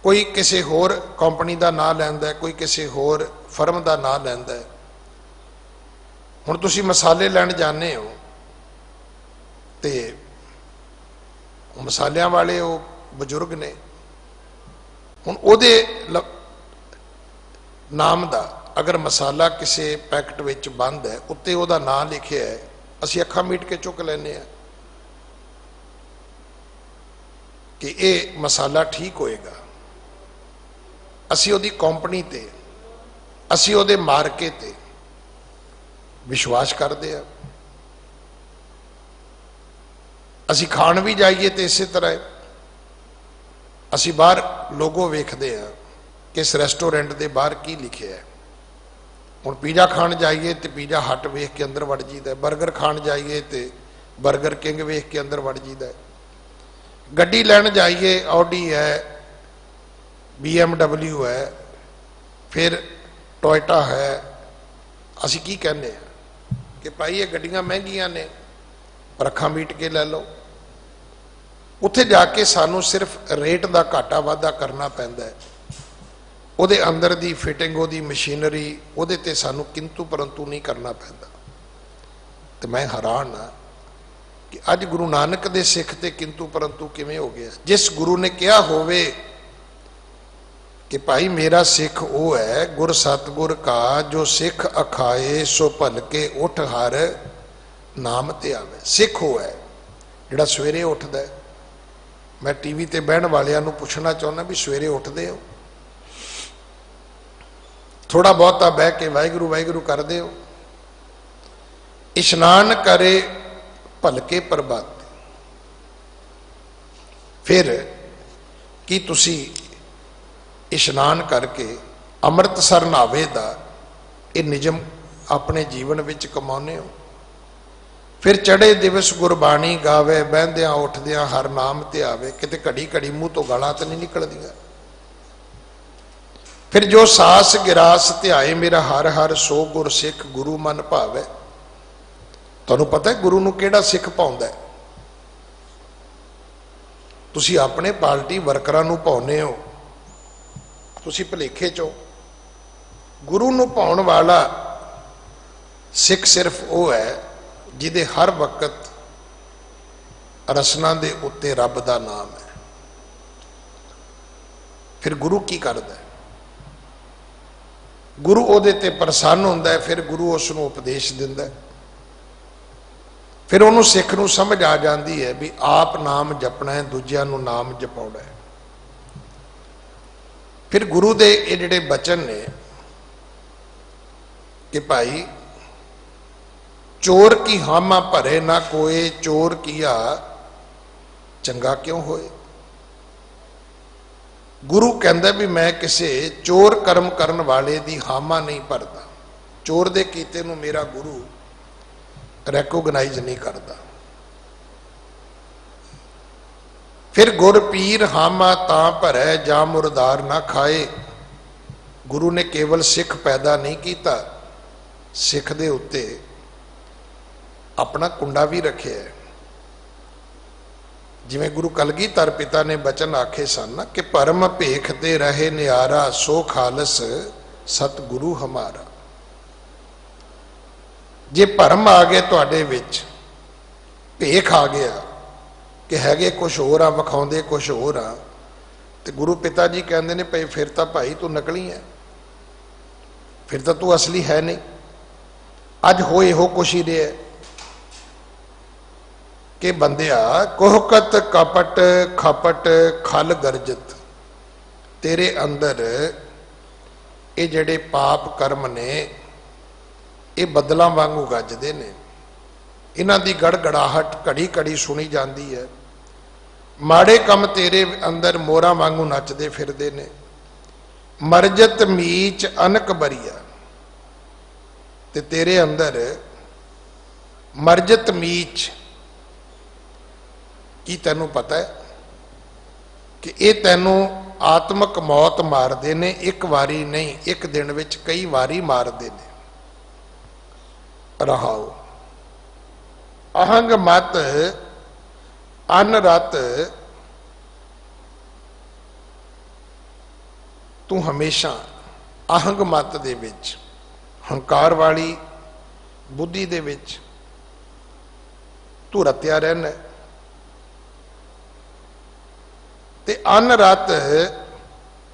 कोई किसी होर कंपनी का नाम लैंदा है, कोई किसी होर फर्म का नाम लैंदा है। हुण तुसीं मसाले लैण जाने हो ते मसालियां वाले वो बजुर्ग ने, हुण उहदे नाम दा अगर मसाला किसी पैकेट विच बंद है, उत्ते उहदा नाम लिखिया है, असीं अखां मीट के चुक लैने आ कि ये मसाला ठीक होएगा। असीं उहदी कंपनी ते, असीं उहदे मार्के ते विश्वास करते हैं। असीं खाण भी जाइए तो इस तरह असीं बाहर लोगो वेखते हैं कि इस रेस्टोरेंट के बाहर की लिखे है। हुण पीज़ा खाण जाइए तो पीज़ा हट वेख के अंदर वड़ जाइदा है, बर्गर खाण जाइए तो बर्गर किंग वेख के अंदर वड़ जाइदा है, गड्डी लैण जाइए ऑडी है, BMW है, फिर टोयोटा है। असीं की कहने कि भाई ये गड्डियां महंगियां ने पर अखां मीट के लै लो। उत्थे जाके सानू सिर्फ रेट का घाटा वाधा करना पैंदा है, उहदे अंदर दी फिटिंग, उहदी मशीनरी, उहदे ते सानू किंतु परंतु नहीं करना पैंदा। तो मैं हैरान हाँ कि अज गुरु नानक दे सिख ते किंतु परंतु किवें हो गया। जिस गुरु ने कहा होवे कि भाई मेरा सिख वो है गुर सतगुर का जो सिख अखाए सो भल के उठ हर नाम ते आवे। सिख वो है जिहड़ा सवेरे उठदा है। मैं टीवी ते बहन वालियां नूं पुछना चाहुंदा भी सवेरे उठदे हो, थोड़ा बहुता बह के वाहिगुरू वाहिगुरू करदे हो, इशनान करे भलके प्रभाते, फिर की तुसी इशनान करके अमृतसर नावे दा ये निजम अपने जीवन विच कमाउने हो। फिर चढ़े दिवस गुरबाणी गावे, बहदियां उठदियां हर नाम ते आवे। किते घड़ी घड़ी मुंह तो गालां तो नहीं निकलदियां। फिर जो सास गिरास ध्याए मेरा हर हर सो गुर सिख गुरु मन भावे। तुहानूं पता है गुरु नूं किहड़ा सिख भाउंदा है? तुसीं अपने पार्टी वर्करां नूं भाउने हो, तुसीं भुलेखे चो। गुरु नूं भाउण वाला सिख सिर्फ वो है जिहदे हर वक्त रसना दे उत्ते रब दा नाम है। फिर गुरु की करदा है? गुरु उहदे ते प्रसन्न हुंदा है, फिर गुरु उसनूं उपदेश दिंदा है। फिर उन्होंने सिख नूं समझ आ जाती है भी आप नाम जपना है, दूजियां नूं नाम जपाउणा है। फिर गुरु दे ये जिहड़े बचन ने कि भाई चोर की हामा भरे ना कोई, चोर किया ਚੰਗਾ ਕਿਉਂ ਹੋਏ। ਗੁਰੂ ਕਹਿੰਦਾ ਵੀ ਮੈਂ ਕਿਸੇ ਚੋਰ ਕਰਮ ਕਰਨ ਵਾਲੇ ਦੀ ਹਾਮਾ ਨਹੀਂ ਭਰਦਾ, ਚੋਰ ਦੇ ਕੀਤੇ ਨੂੰ ਮੇਰਾ ਗੁਰੂ ਰੈਕੋਗਨਾਈਜ਼ ਨਹੀਂ ਕਰਦਾ। ਫਿਰ ਗੁਰ ਪੀਰ ਹਾਮਾ ਤਾਂ ਭਰੈ ਜਾਂ ਮੁਰਦਾਰ ਨਾ ਖਾਏ। ਗੁਰੂ ਨੇ ਕੇਵਲ ਸਿੱਖ ਪੈਦਾ ਨਹੀਂ ਕੀਤਾ, ਸਿੱਖ ਦੇ ਉੱਤੇ ਆਪਣਾ ਕੁੰਡਾ ਵੀ ਰੱਖਿਆ। ਜਿਵੇਂ ਗੁਰੂ ਕਲਗੀਧਰ ਪਿਤਾ ਨੇ ਬਚਨ ਆਖੇ ਸਨ ਕਿ ਭਰਮ ਭੇਖ ਤੇ ਰਹੇ ਨਿਆਰਾ, ਸੋ ਖਾਲਸ ਸਤਿਗੁਰੂ ਹਮਾਰਾ। ਜੇ ਭਰਮ ਆ ਗਏ ਤੁਹਾਡੇ ਵਿੱਚ, ਭੇਖ ਆ ਗਿਆ ਕਿ ਹੈਗੇ ਕੁਛ ਹੋਰ ਆ, ਵਿਖਾਉਂਦੇ ਕੁਛ ਹੋਰ ਆ, ਤੇ ਗੁਰੂ ਪਿਤਾ ਜੀ ਕਹਿੰਦੇ ਨੇ ਭਈ ਫਿਰ ਤਾਂ ਭਾਈ ਤੂੰ ਨਕਲੀ ਹੈ, ਫਿਰ ਤਾਂ ਤੂੰ ਅਸਲੀ ਹੈ ਨਹੀਂ। ਅੱਜ ਹੋਏ ਇਹੋ ਕੁਛ ਹੀ ਰਿਹਾ ਕਿ ਬੰਦਿਆ ਕੋਹਕਤ ਕਪਟ ਖਪਟ ਖਲ ਗਰਜਤ, ਤੇਰੇ ਅੰਦਰ ਇਹ ਜਿਹੜੇ ਪਾਪ ਕਰਮ ਨੇ ਇਹ ਬੱਦਲਾਂ ਵਾਂਗੂ ਗੱਜਦੇ ਨੇ, ਇਹਨਾਂ ਦੀ ਗੜਗੜਾਹਟ ਘੜੀ ਘੜੀ ਸੁਣੀ ਜਾਂਦੀ ਹੈ। ਮਾੜੇ ਕੰਮ ਤੇਰੇ ਅੰਦਰ ਮੋਰਾਂ ਵਾਂਗੂ ਨੱਚਦੇ ਫਿਰਦੇ ਨੇ। ਮਰਜਤ ਮੀਚ ਅਨਕ ਬਰੀਆ, ਤੇ ਤੇਰੇ ਅੰਦਰ ਮਰਜਤ ਮੀਚ, ਕੀ ਤੈਨੂੰ ਪਤਾ ਹੈ ਕਿ ਇਹ ਤੈਨੂੰ ਆਤਮਕ ਮੌਤ ਮਾਰਦੇ ਨੇ? ਇੱਕ ਵਾਰੀ ਨਹੀਂ, ਇੱਕ ਦਿਨ ਵਿੱਚ ਕਈ ਵਾਰੀ ਮਾਰਦੇ ਨੇ। ਰਹਾਓ ਅਹੰਗ ਮਤ ਅਨਰਤ, ਤੂੰ ਹਮੇਸ਼ਾ ਅਹੰਗ ਮਤ ਦੇ ਵਿੱਚ, ਹੰਕਾਰ ਵਾਲੀ ਬੁੱਧੀ ਦੇ ਵਿੱਚ ਤੂੰ ਰਤਿਆ ਰਹਿਣਾ। ਤੇ ਅਨਰਤ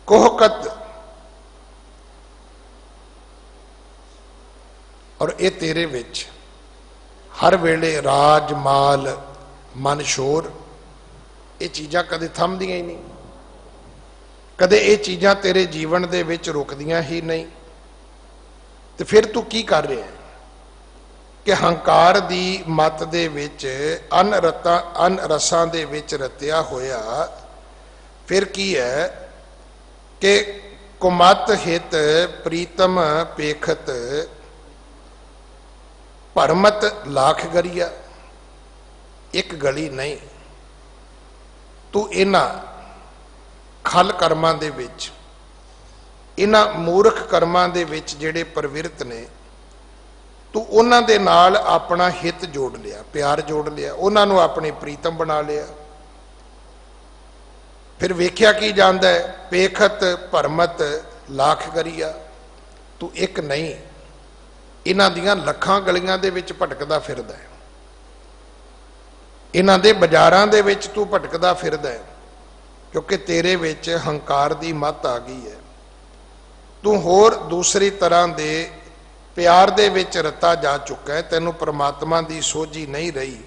ਕੋਹਕਤ, ਔਰ ਇਹ ਤੇਰੇ ਵਿੱਚ ਹਰ ਵੇਲੇ ਰਾਜ ਮਾਲ ਮਨ ਸ਼ੋਰ, ਇਹ ਚੀਜ਼ਾਂ ਕਦੇ ਥੰਮਦੀਆਂ ਹੀ ਨਹੀਂ, ਕਦੇ ਇਹ ਚੀਜ਼ਾਂ ਤੇਰੇ ਜੀਵਨ ਦੇ ਵਿੱਚ ਰੁਕਦੀਆਂ ਹੀ ਨਹੀਂ। ਤੇ ਫਿਰ ਤੂੰ ਕੀ ਕਰ ਰਿਹਾ ਹੈ ਕਿ ਹੰਕਾਰ ਦੀ ਮੱਤ ਦੇ ਵਿੱਚ ਅਨਰਸਾਂ ਦੇ ਵਿੱਚ ਰਤਿਆ ਹੋਇਆ। ਫਿਰ ਕੀ ਹੈ ਕਿ ਕੁਮਤ ਹਿਤ ਪ੍ਰੀਤਮ ਪੇਖਤ ਭਰਮਤ ਲਾਖ ਗਰੀਆ, ਇੱਕ ਗਲੀ ਨਹੀਂ, ਤੂੰ ਇਹਨਾਂ ਖਲ ਕਰਮਾਂ ਦੇ ਵਿੱਚ, ਇਹਨਾਂ ਮੂਰਖ ਕਰਮਾਂ ਦੇ ਵਿੱਚ ਜਿਹੜੇ ਪ੍ਰਵਿਰਤ ਨੇ, ਤੂੰ ਉਹਨਾਂ ਦੇ ਨਾਲ ਆਪਣਾ ਹਿੱਤ ਜੋੜ ਲਿਆ, ਪਿਆਰ ਜੋੜ ਲਿਆ, ਉਹਨਾਂ ਨੂੰ ਆਪਣੀ ਪ੍ਰੀਤਮ ਬਣਾ ਲਿਆ। ਫਿਰ ਵੇਖਿਆ ਕੀ ਜਾਂਦਾ ਹੈ, ਪੇਖਤ ਭਰਮਤ ਲਾਖ ਗਰੀਆ, ਤੂੰ ਇੱਕ ਨਹੀਂ, ਇਹਨਾਂ ਦੀਆਂ ਲੱਖਾਂ ਗਲੀਆਂ ਦੇ ਵਿੱਚ ਭਟਕਦਾ ਫਿਰਦਾ ਹੈ, ਇਹਨਾਂ ਦੇ ਬਾਜ਼ਾਰਾਂ ਦੇ ਵਿੱਚ ਤੂੰ ਭਟਕਦਾ ਫਿਰਦਾ ਹੈ, ਕਿਉਂਕਿ ਤੇਰੇ ਵਿੱਚ ਹੰਕਾਰ ਦੀ ਮੱਤ ਆ ਗਈ ਹੈ। ਤੂੰ ਹੋਰ ਦੂਸਰੀ ਤਰ੍ਹਾਂ ਦੇ ਪਿਆਰ ਦੇ ਵਿੱਚ ਰਤਾ ਜਾ ਚੁੱਕਾ ਹੈ, ਤੈਨੂੰ ਪ੍ਰਮਾਤਮਾ ਦੀ ਸੋਝੀ ਨਹੀਂ ਰਹੀ।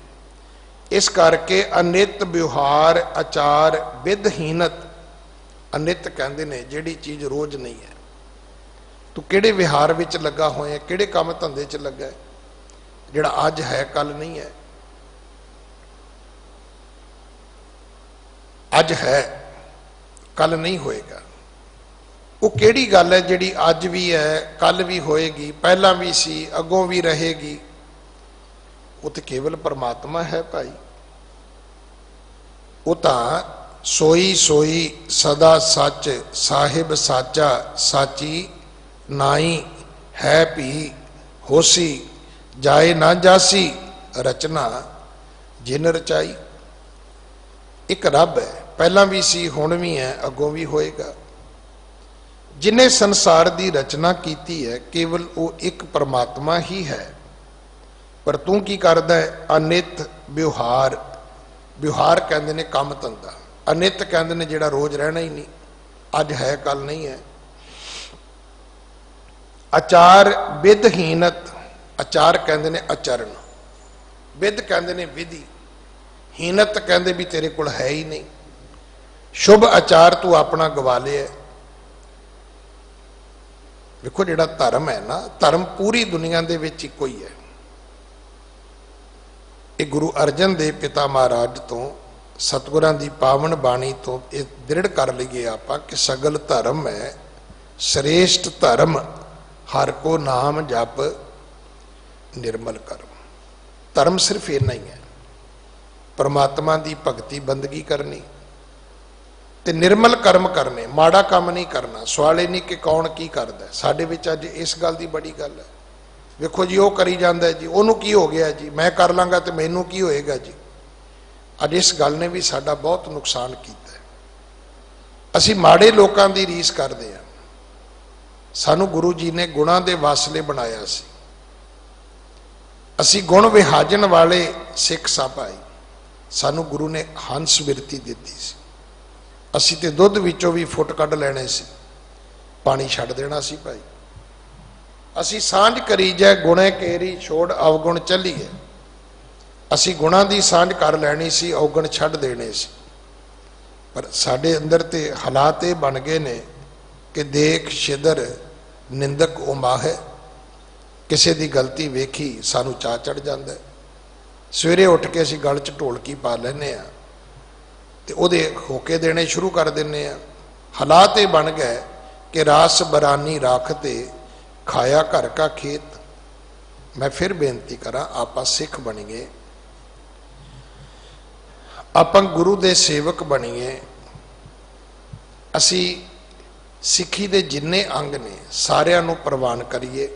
ਇਸ ਕਰਕੇ ਅਨਿਤ ਵਿਵਹਾਰ ਆਚਾਰ ਵਿਧਹੀਨਤ, ਅਨਿਤ ਕਹਿੰਦੇ ਨੇ ਜਿਹੜੀ ਚੀਜ਼ ਰੋਜ਼ ਨਹੀਂ ਹੈ। ਤੂੰ ਕਿਹੜੇ ਵਿਹਾਰ ਵਿੱਚ ਲੱਗਾ ਹੋਇਆ, ਕਿਹੜੇ ਕੰਮ ਧੰਦੇ 'ਚ ਲੱਗਾ ਹੈ, ਜਿਹੜਾ ਅੱਜ ਹੈ ਕੱਲ ਨਹੀਂ ਹੈ। ਅੱਜ ਹੈ ਕੱਲ ਨਹੀਂ ਹੋਏਗਾ। ਉਹ ਕਿਹੜੀ ਗੱਲ ਹੈ ਜਿਹੜੀ ਅੱਜ ਵੀ ਹੈ, ਕੱਲ ਵੀ ਹੋਏਗੀ, ਪਹਿਲਾਂ ਵੀ ਸੀ, ਅੱਗੋਂ ਵੀ ਰਹੇਗੀ? ਉਹ ਤੇ ਕੇਵਲ ਪਰਮਾਤਮਾ ਹੈ ਭਾਈ। ਉਹ ਤਾਂ ਸੋਈ ਸੋਈ ਸਦਾ ਸੱਚ, ਸਾਹਿਬ ਸਾਚਾ ਸਾਚੀ ਨਾਈ ਹੈ ਭੀ ਹੋਸੀ, ਜਾਏ ਨਾ ਜਾਸੀ ਰਚਨਾ ਜਿਨ ਰਚਾਈ। ਇੱਕ ਰੱਬ ਹੈ, ਪਹਿਲਾਂ ਵੀ ਸੀ, ਹੁਣ ਵੀ ਹੈ, ਅੱਗੋਂ ਵੀ ਹੋਏਗਾ। ਜਿਨੇ ਸੰਸਾਰ ਦੀ ਰਚਨਾ ਕੀਤੀ ਹੈ ਕੇਵਲ ਉਹ ਇੱਕ ਪਰਮਾਤਮਾ ਹੀ ਹੈ। ਪਰ ਤੂੰ ਕੀ ਕਰਦਾ ਹੈ? ਅਨਿਤ ਵਿਵਹਾਰ, ਵਿਵਹਾਰ ਕਹਿੰਦੇ ਨੇ ਕੰਮ ਧੰਦਾ, ਅਨਿਤ ਕਹਿੰਦੇ ਨੇ ਜਿਹੜਾ ਰੋਜ਼ ਰਹਿਣਾ ਹੀ ਨਹੀਂ, ਅੱਜ ਹੈ ਕੱਲ ਨਹੀਂ ਹੈ। ਆਚਾਰ ਵਿਧਹੀਨਤ, ਆਚਾਰ ਕਹਿੰਦੇ ਨੇ ਆਚਰਣ, ਵਿਧ ਕਹਿੰਦੇ ਨੇ ਵਿਧੀ, ਹੀਨਤ ਕਹਿੰਦੇ ਵੀ ਤੇਰੇ ਕੋਲ ਹੈ ਹੀ ਨਹੀਂ। ਸ਼ੁਭ ਆਚਾਰ ਤੂੰ ਆਪਣਾ ਗਵਾ ਲਿਆ। ਵੇਖੋ ਜਿਹੜਾ ਧਰਮ ਹੈ ਨਾ, ਧਰਮ ਪੂਰੀ ਦੁਨੀਆ ਦੇ ਵਿੱਚ ਇੱਕੋ ਹੀ ਹੈ। ਇਹ ਗੁਰੂ ਅਰਜਨ ਦੇਵ ਪਿਤਾ ਮਹਾਰਾਜ ਤੋਂ सतगुरां दी पावन बाणी तो ये दृढ़ कर लीए आप कि सगल धर्म है श्रेष्ठ धर्म हर को नाम जप निर्मल कर्म। धर्म सिर्फ इन्ना ही है, परमात्मा की भगती बंदगी करनी ते निर्मल कर्म करने, माड़ा काम नहीं करना। सवाल नहीं कि कौन की करता है, साडे विच अज इस गल की बड़ी गल है। वेखो जी, वह करी जाता है जी, उन्होंने की हो गया जी, मैं कर लाँगा तो मैनू की होएगा जी। अज इस गल ने भी साडा बहुत नुकसान किया है। असी माड़े लोगों की रीस करते हैं। सानू गुरु जी ने गुणां दे वासले बनाया सी, असी गुण विहाजन वाले सिख सा भाई। सानू गुरु ने हंस बिरती दिती सी, असी ते दुध विचों भी फुट कढ़ लेने सी, पानी छड्ड देना सी भाई। असी सांझ करी जै गुणे केरी छोड़ अवगुण चलीए। असी गुणां दी सांझ कर लैनी सी, अवगुण छड्ड देने सी। पर साडे अंदर ते हालात ये बन गए ने कि देख छिदर निंदक उमाह है। किसी की गलती वेखी सानू चाह चढ़ जाता है। सवेरे उठ के असी गल च ढोलकी पा लैने आ ते उहदे होके देने शुरू कर देने आ। हालात ये बन गए कि रास बरानी राखते खाया घर का खेत। मैं फिर बेनती करा, आपां सिख बनीए, आपां गुरु दे सेवक बनीए। असी सिक्खी दे जिन्ने अंग ने सारिਆਂ ਨੂੰ प्रवान करिए,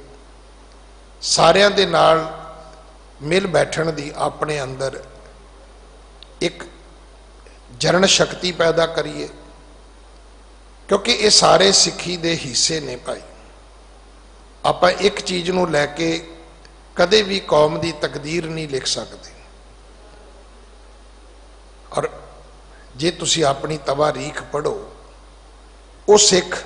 सारिਆਂ ਦੇ ਨਾਲ मिल बैठण दी अपने अंदर एक जरण शक्ति पैदा करिए, क्योंकि ये सारे सिक्खी दे हिस्से ने भाई। आप एक चीज़ नूं लैके कदे भी कौम की तकदीर नहीं लिख सकते। और जे तुसी अपनी तवारीख पढ़ो, वो सिख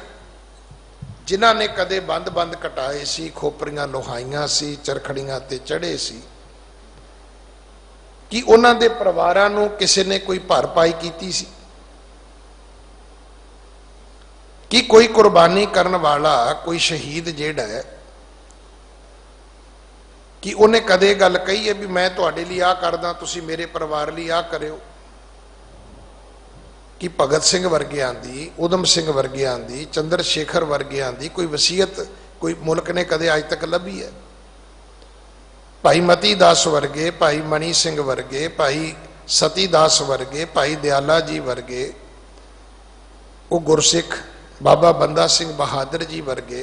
जिन्हां ने कदे बंद बंद कटाए सी, खोपरियां लोहाइयां सी, चरखड़ियां ते चढ़े सी, कि उन्हां दे परिवारां नूं किसी ने कोई भरपाई कीती सी? कि कोई कुर्बानी करन वाला, कोई शहीद जिहड़ा है, कि उन्हें कदे गल कही है भी मैं तुहाडे लई आ करदा, तुसी मेरे परिवार लई आ करियो? कि भगत सिंह वर्गियां दी, उधम सिंह वर्गियां दी, चंद्र शेखर वर्गियां दी कोई वसीयत कोई मुल्क ने कदे अज तक लभी है? भाई मती दास वर्गे, भाई मनी सिंह वर्गे, भाई सती दास वर्गे, भाई दयाला जी वर्गे, वो गुरसिख बाबा बंदा सिंह बहादुर जी वर्गे,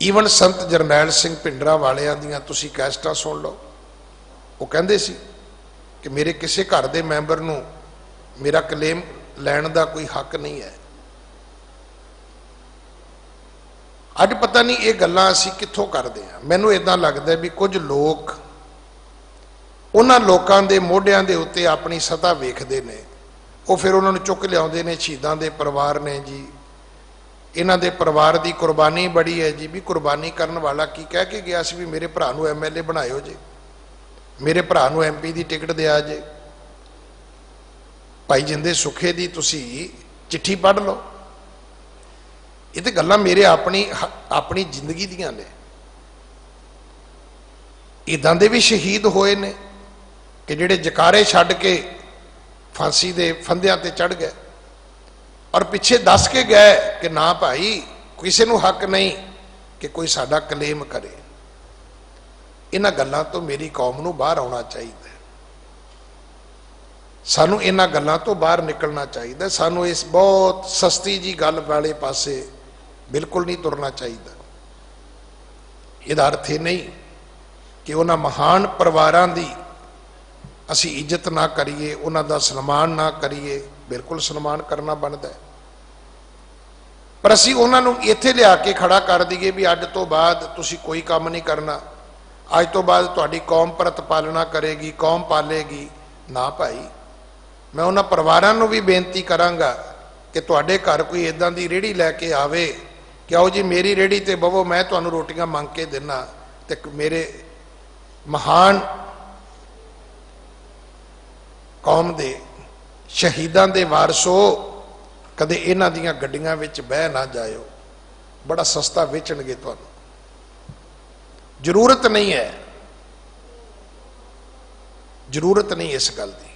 ईवन संत जरनैल सिंह भिंडरा वालियां दियां तुसी कैसटां सुन लो। वो कहंदे सी कि मेरे किसी घर दे मैंबर नूं मेरा क्लेम लैण दा कोई हक नहीं है। अज पता नहीं ये गल्लां असीं कित्थों करदे हां। मैनूं इदां लगदा भी कुछ लोग उन्हां लोकां दे मोढियां दे उत्ते अपनी सता वेखदे ने, वो फिर उन्होंने चुक लियाउंदे ने शहीदां दे परिवार ने जी, इन्हां दे परिवार दी कुर्बानी बड़ी है जी। भी कुर्बानी करन वाला की कह के गया सी भी मेरे भरा नूं MLA बनाइओ जे, मेरे भरा नूं MP दी टिकट दिया जे। भाई जिंदे सुखे दी तुसी चिट्ठी पढ़ लो। ये तो गल्लां मेरे अपनी जिंदगी दियां ने। इदां दे भी शहीद होए ने कि जिहड़े जकारे छड्ड के फांसी दे फंदियां ते चढ़ गए और पिछे दस के गए कि ना भाई किसी नूं हक नहीं कि कोई साडा क्लेम करे। इन्हां गल्लां तो मेरी कौम नूं बाहर आउणा चाहिए। सानू इन्हां गल्लां तो बाहर निकलना चाहिए। सानू इस बहुत सस्ती जी गल वाले पासे बिल्कुल नहीं तुरना चाहिए। इहदा अर्थ ये नहीं कि उन्हां महान परिवारां दी असी इज्जत ना करिए, उन्हां दा सन्मान ना करिए। बिल्कुल सन्मान करना बनता है, पर असी उन्हां नूं इत्थे लिया के खड़ा कर दईए भी अज तो बाद तुसी कोई काम नहीं करना, अज तो बाद तुहाडी कौम परत पालना करेगी, कौम पालेगी। ना भाई, मैं उन्हां परिवारां नूं भी बेनती करांगा कि तुहाडे घर कोई इदां दी रेहड़ी लैके आवे कि आओ जी मेरी रेहड़ी ते बवो, मैं तुहानूं रोटियां मंग के देना, ते मेरे महान कौम दे शहीदां दे वारसो कदे इन्हां दीयां गड्डियां विच बह ना जाओ, बड़ा सस्ता वेचणगे तुहानूं। जरूरत नहीं है, जरूरत नहीं इस गल की।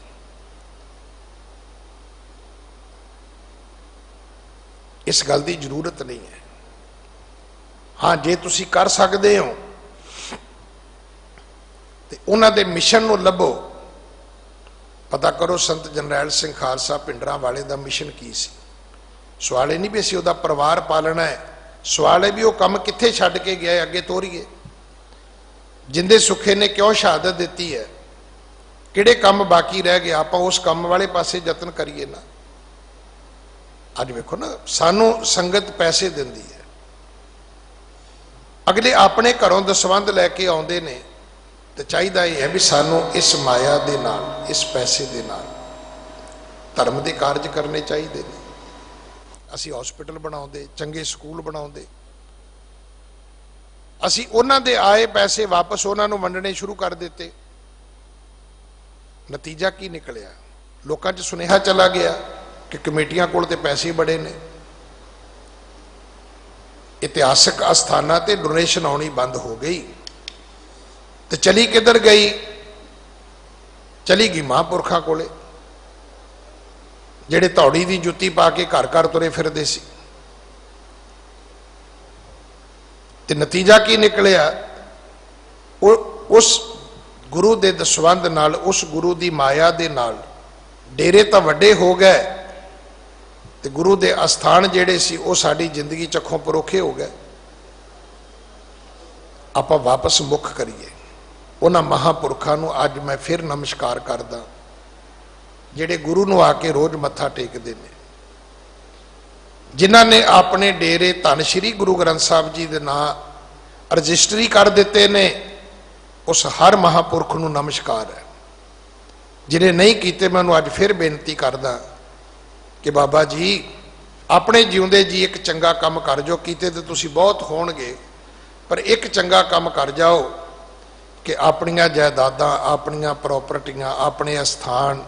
इस गल की जरूरत नहीं है। हाँ, जे तुसी कर सकते हो तो उन्होंने मिशन को लभो, पता करो संत जरनैल सिंह खालसा पिंडरां वाले का मिशन की सी। सवाल ही नहीं भी असीं उहदा परिवार पालना है, सवाल है भी वह काम कित्थे छड्ड के गया, अगे तोरीए। जिंदे सुखे ने क्यों शहादत दी है, किहड़े काम बाकी रह गए, आप उस काम वाले पासे यतन करिए ना। अज वेखो ना, सानू संगत पैसे दिंदी है, अगले अपने घरों दसवंध लैके आउंदे ने, तो चाहिए यह है भी सानू इस माया दे नाल, इस पैसे दे नाल धर्म के कार्य करने चाहिए ने। असी हॉस्पिटल बनाउंदे, चंगे स्कूल बनाउंदे, असी उन्हां दे आए पैसे वापस उन्हां नूं वंडने शुरू कर दिते। नतीजा की निकलिया, लोकां 'च सुनेहा चला गया कि कमेटियां कोल ते पैसे बड़े ने, इतिहासक अस्थानां ते डोनेशन आउणी बंद हो गई। तो चली किधर गई? चली गई महापुरखों कोले, जेड़े धौड़ी की जुत्ती पा के घर घर तुरे फिरदे सी। ते नतीजा की निकलिया, उस गुरु के दसवंध नाल, उस गुरु की माया दे नाल डेरे तो वड्डे हो गए, ते गुरु के अस्थान जेड़े सी वो साडी जिंदगी चखों परोखे हो गए। आपां वापस मुख करिए उन्हां महापुरखों नूं। अज मैं फिर नमस्कार करदा जिहड़े गुरु नूं आके रोज मत्था टेकदे ने, जिन्हां ने अपने डेरे धन श्री गुरु ग्रंथ साहिब जी दे नां रजिस्ट्री कर दिते ने। उस हर महापुरख नूं नमस्कार है। जिन्हें नहीं कीते मैं उन्होंने अज फिर बेनती करदा कि बाबा जी अपने जिउंदे जी एक चंगा काम कर जाओ। कीते तो तुसी बहुत होणगे, पर एक चंगा काम कर जाओ कि अपनियां जायदादां, अपनियां प्रॉपर्टियां, अपने अस्थान,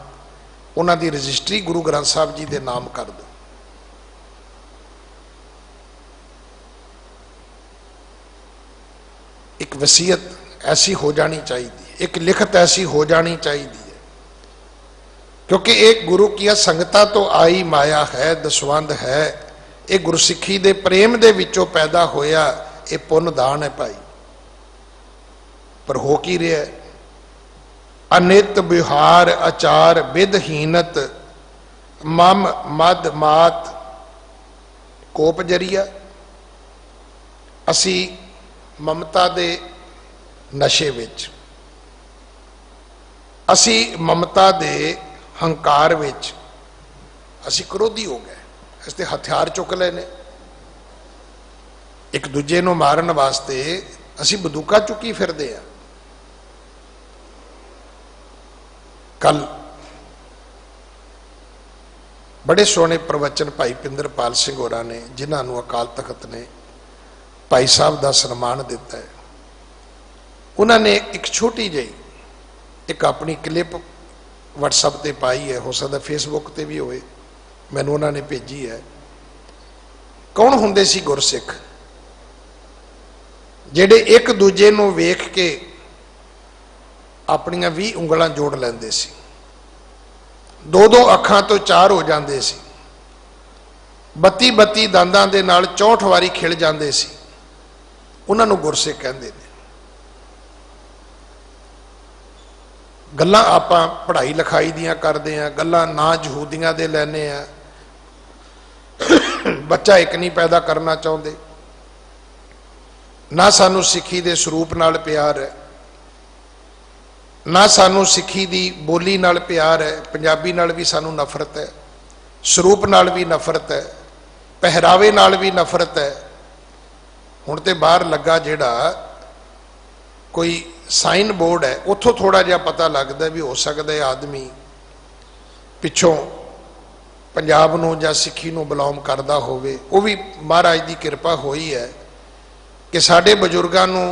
उन्हां दी रजिस्ट्री गुरु ग्रंथ साहिब जी दे नाम कर दो। एक वसीयत ऐसी हो जानी चाहिए, एक लिखत ऐसी हो जानी चाहिए, क्योंकि एक गुरु की संगता तो आई माया है, दसवंध है। ये गुरसिੱਖੀ दे प्रेम दे विचों पैदा होया, ये पुण्य दान है भाई। पर हो की रहा है? अनित विहार आचार विधहीनत मम मद मात कोप जरिया। असी ममता दे नशे विच, असी ममता दे हंकार विच, असी क्रोधी हो गए। इसते हथियार चुक ले ने, एक दूजे नूं मारन वास्ते असी बंदूकां चुकी फिरदे आ। कल बड़े सोहने प्रवचन भाई पिंदरपाल सिंह होरां ने, जिन्होंने अकाल तख्त ने भाई साहब का सन्मान दिता है, उन्होंने एक छोटी जी एक अपनी क्लिप व्हाट्सएप ते पाई है, हो सकता फेसबुक ते भी होए, मैनू उन्होंने भेजी है। कौन हुंदे सी गुरसिख जेडे एक दूजे नूं वेख के अपनियां 20 उंगलां जोड़ लैंदे सी, दो दो अखां तो 4 हो जांदे सी, 32 दंदां दे नाल 64 वारी खिल जांदे सी। उन्हां नूं गुरसिख कहंदे ने। गल्लां आपां पढ़ाई लिखाई दियां करदे आ, गल्लां ना यहूदियां दे लैने आ। बच्चा एक नहीं पैदा करना चाहुंदे, ना सानू सिੱਖੀ दे स्वरूप नाल प्यार है, ना सानू सिੱਖੀ दी बोली नाल प्यार है। पंजाबी नाल भी सानू नफरत है, स्वरूप नाल भी नफरत है, पहरावे नाल भी नफरत है। हुण ते बाहर लगा जिहड़ा कोई साइन बोर्ड है, उतों थोड़ा जिहा पता लगता भी हो सकता है आदमी पिछों पंजाब नूं जां सिੱਖੀ नूं बिलोंग करता होवे। वो भी महाराज की कृपा होई है कि साडे बजुर्गां नूं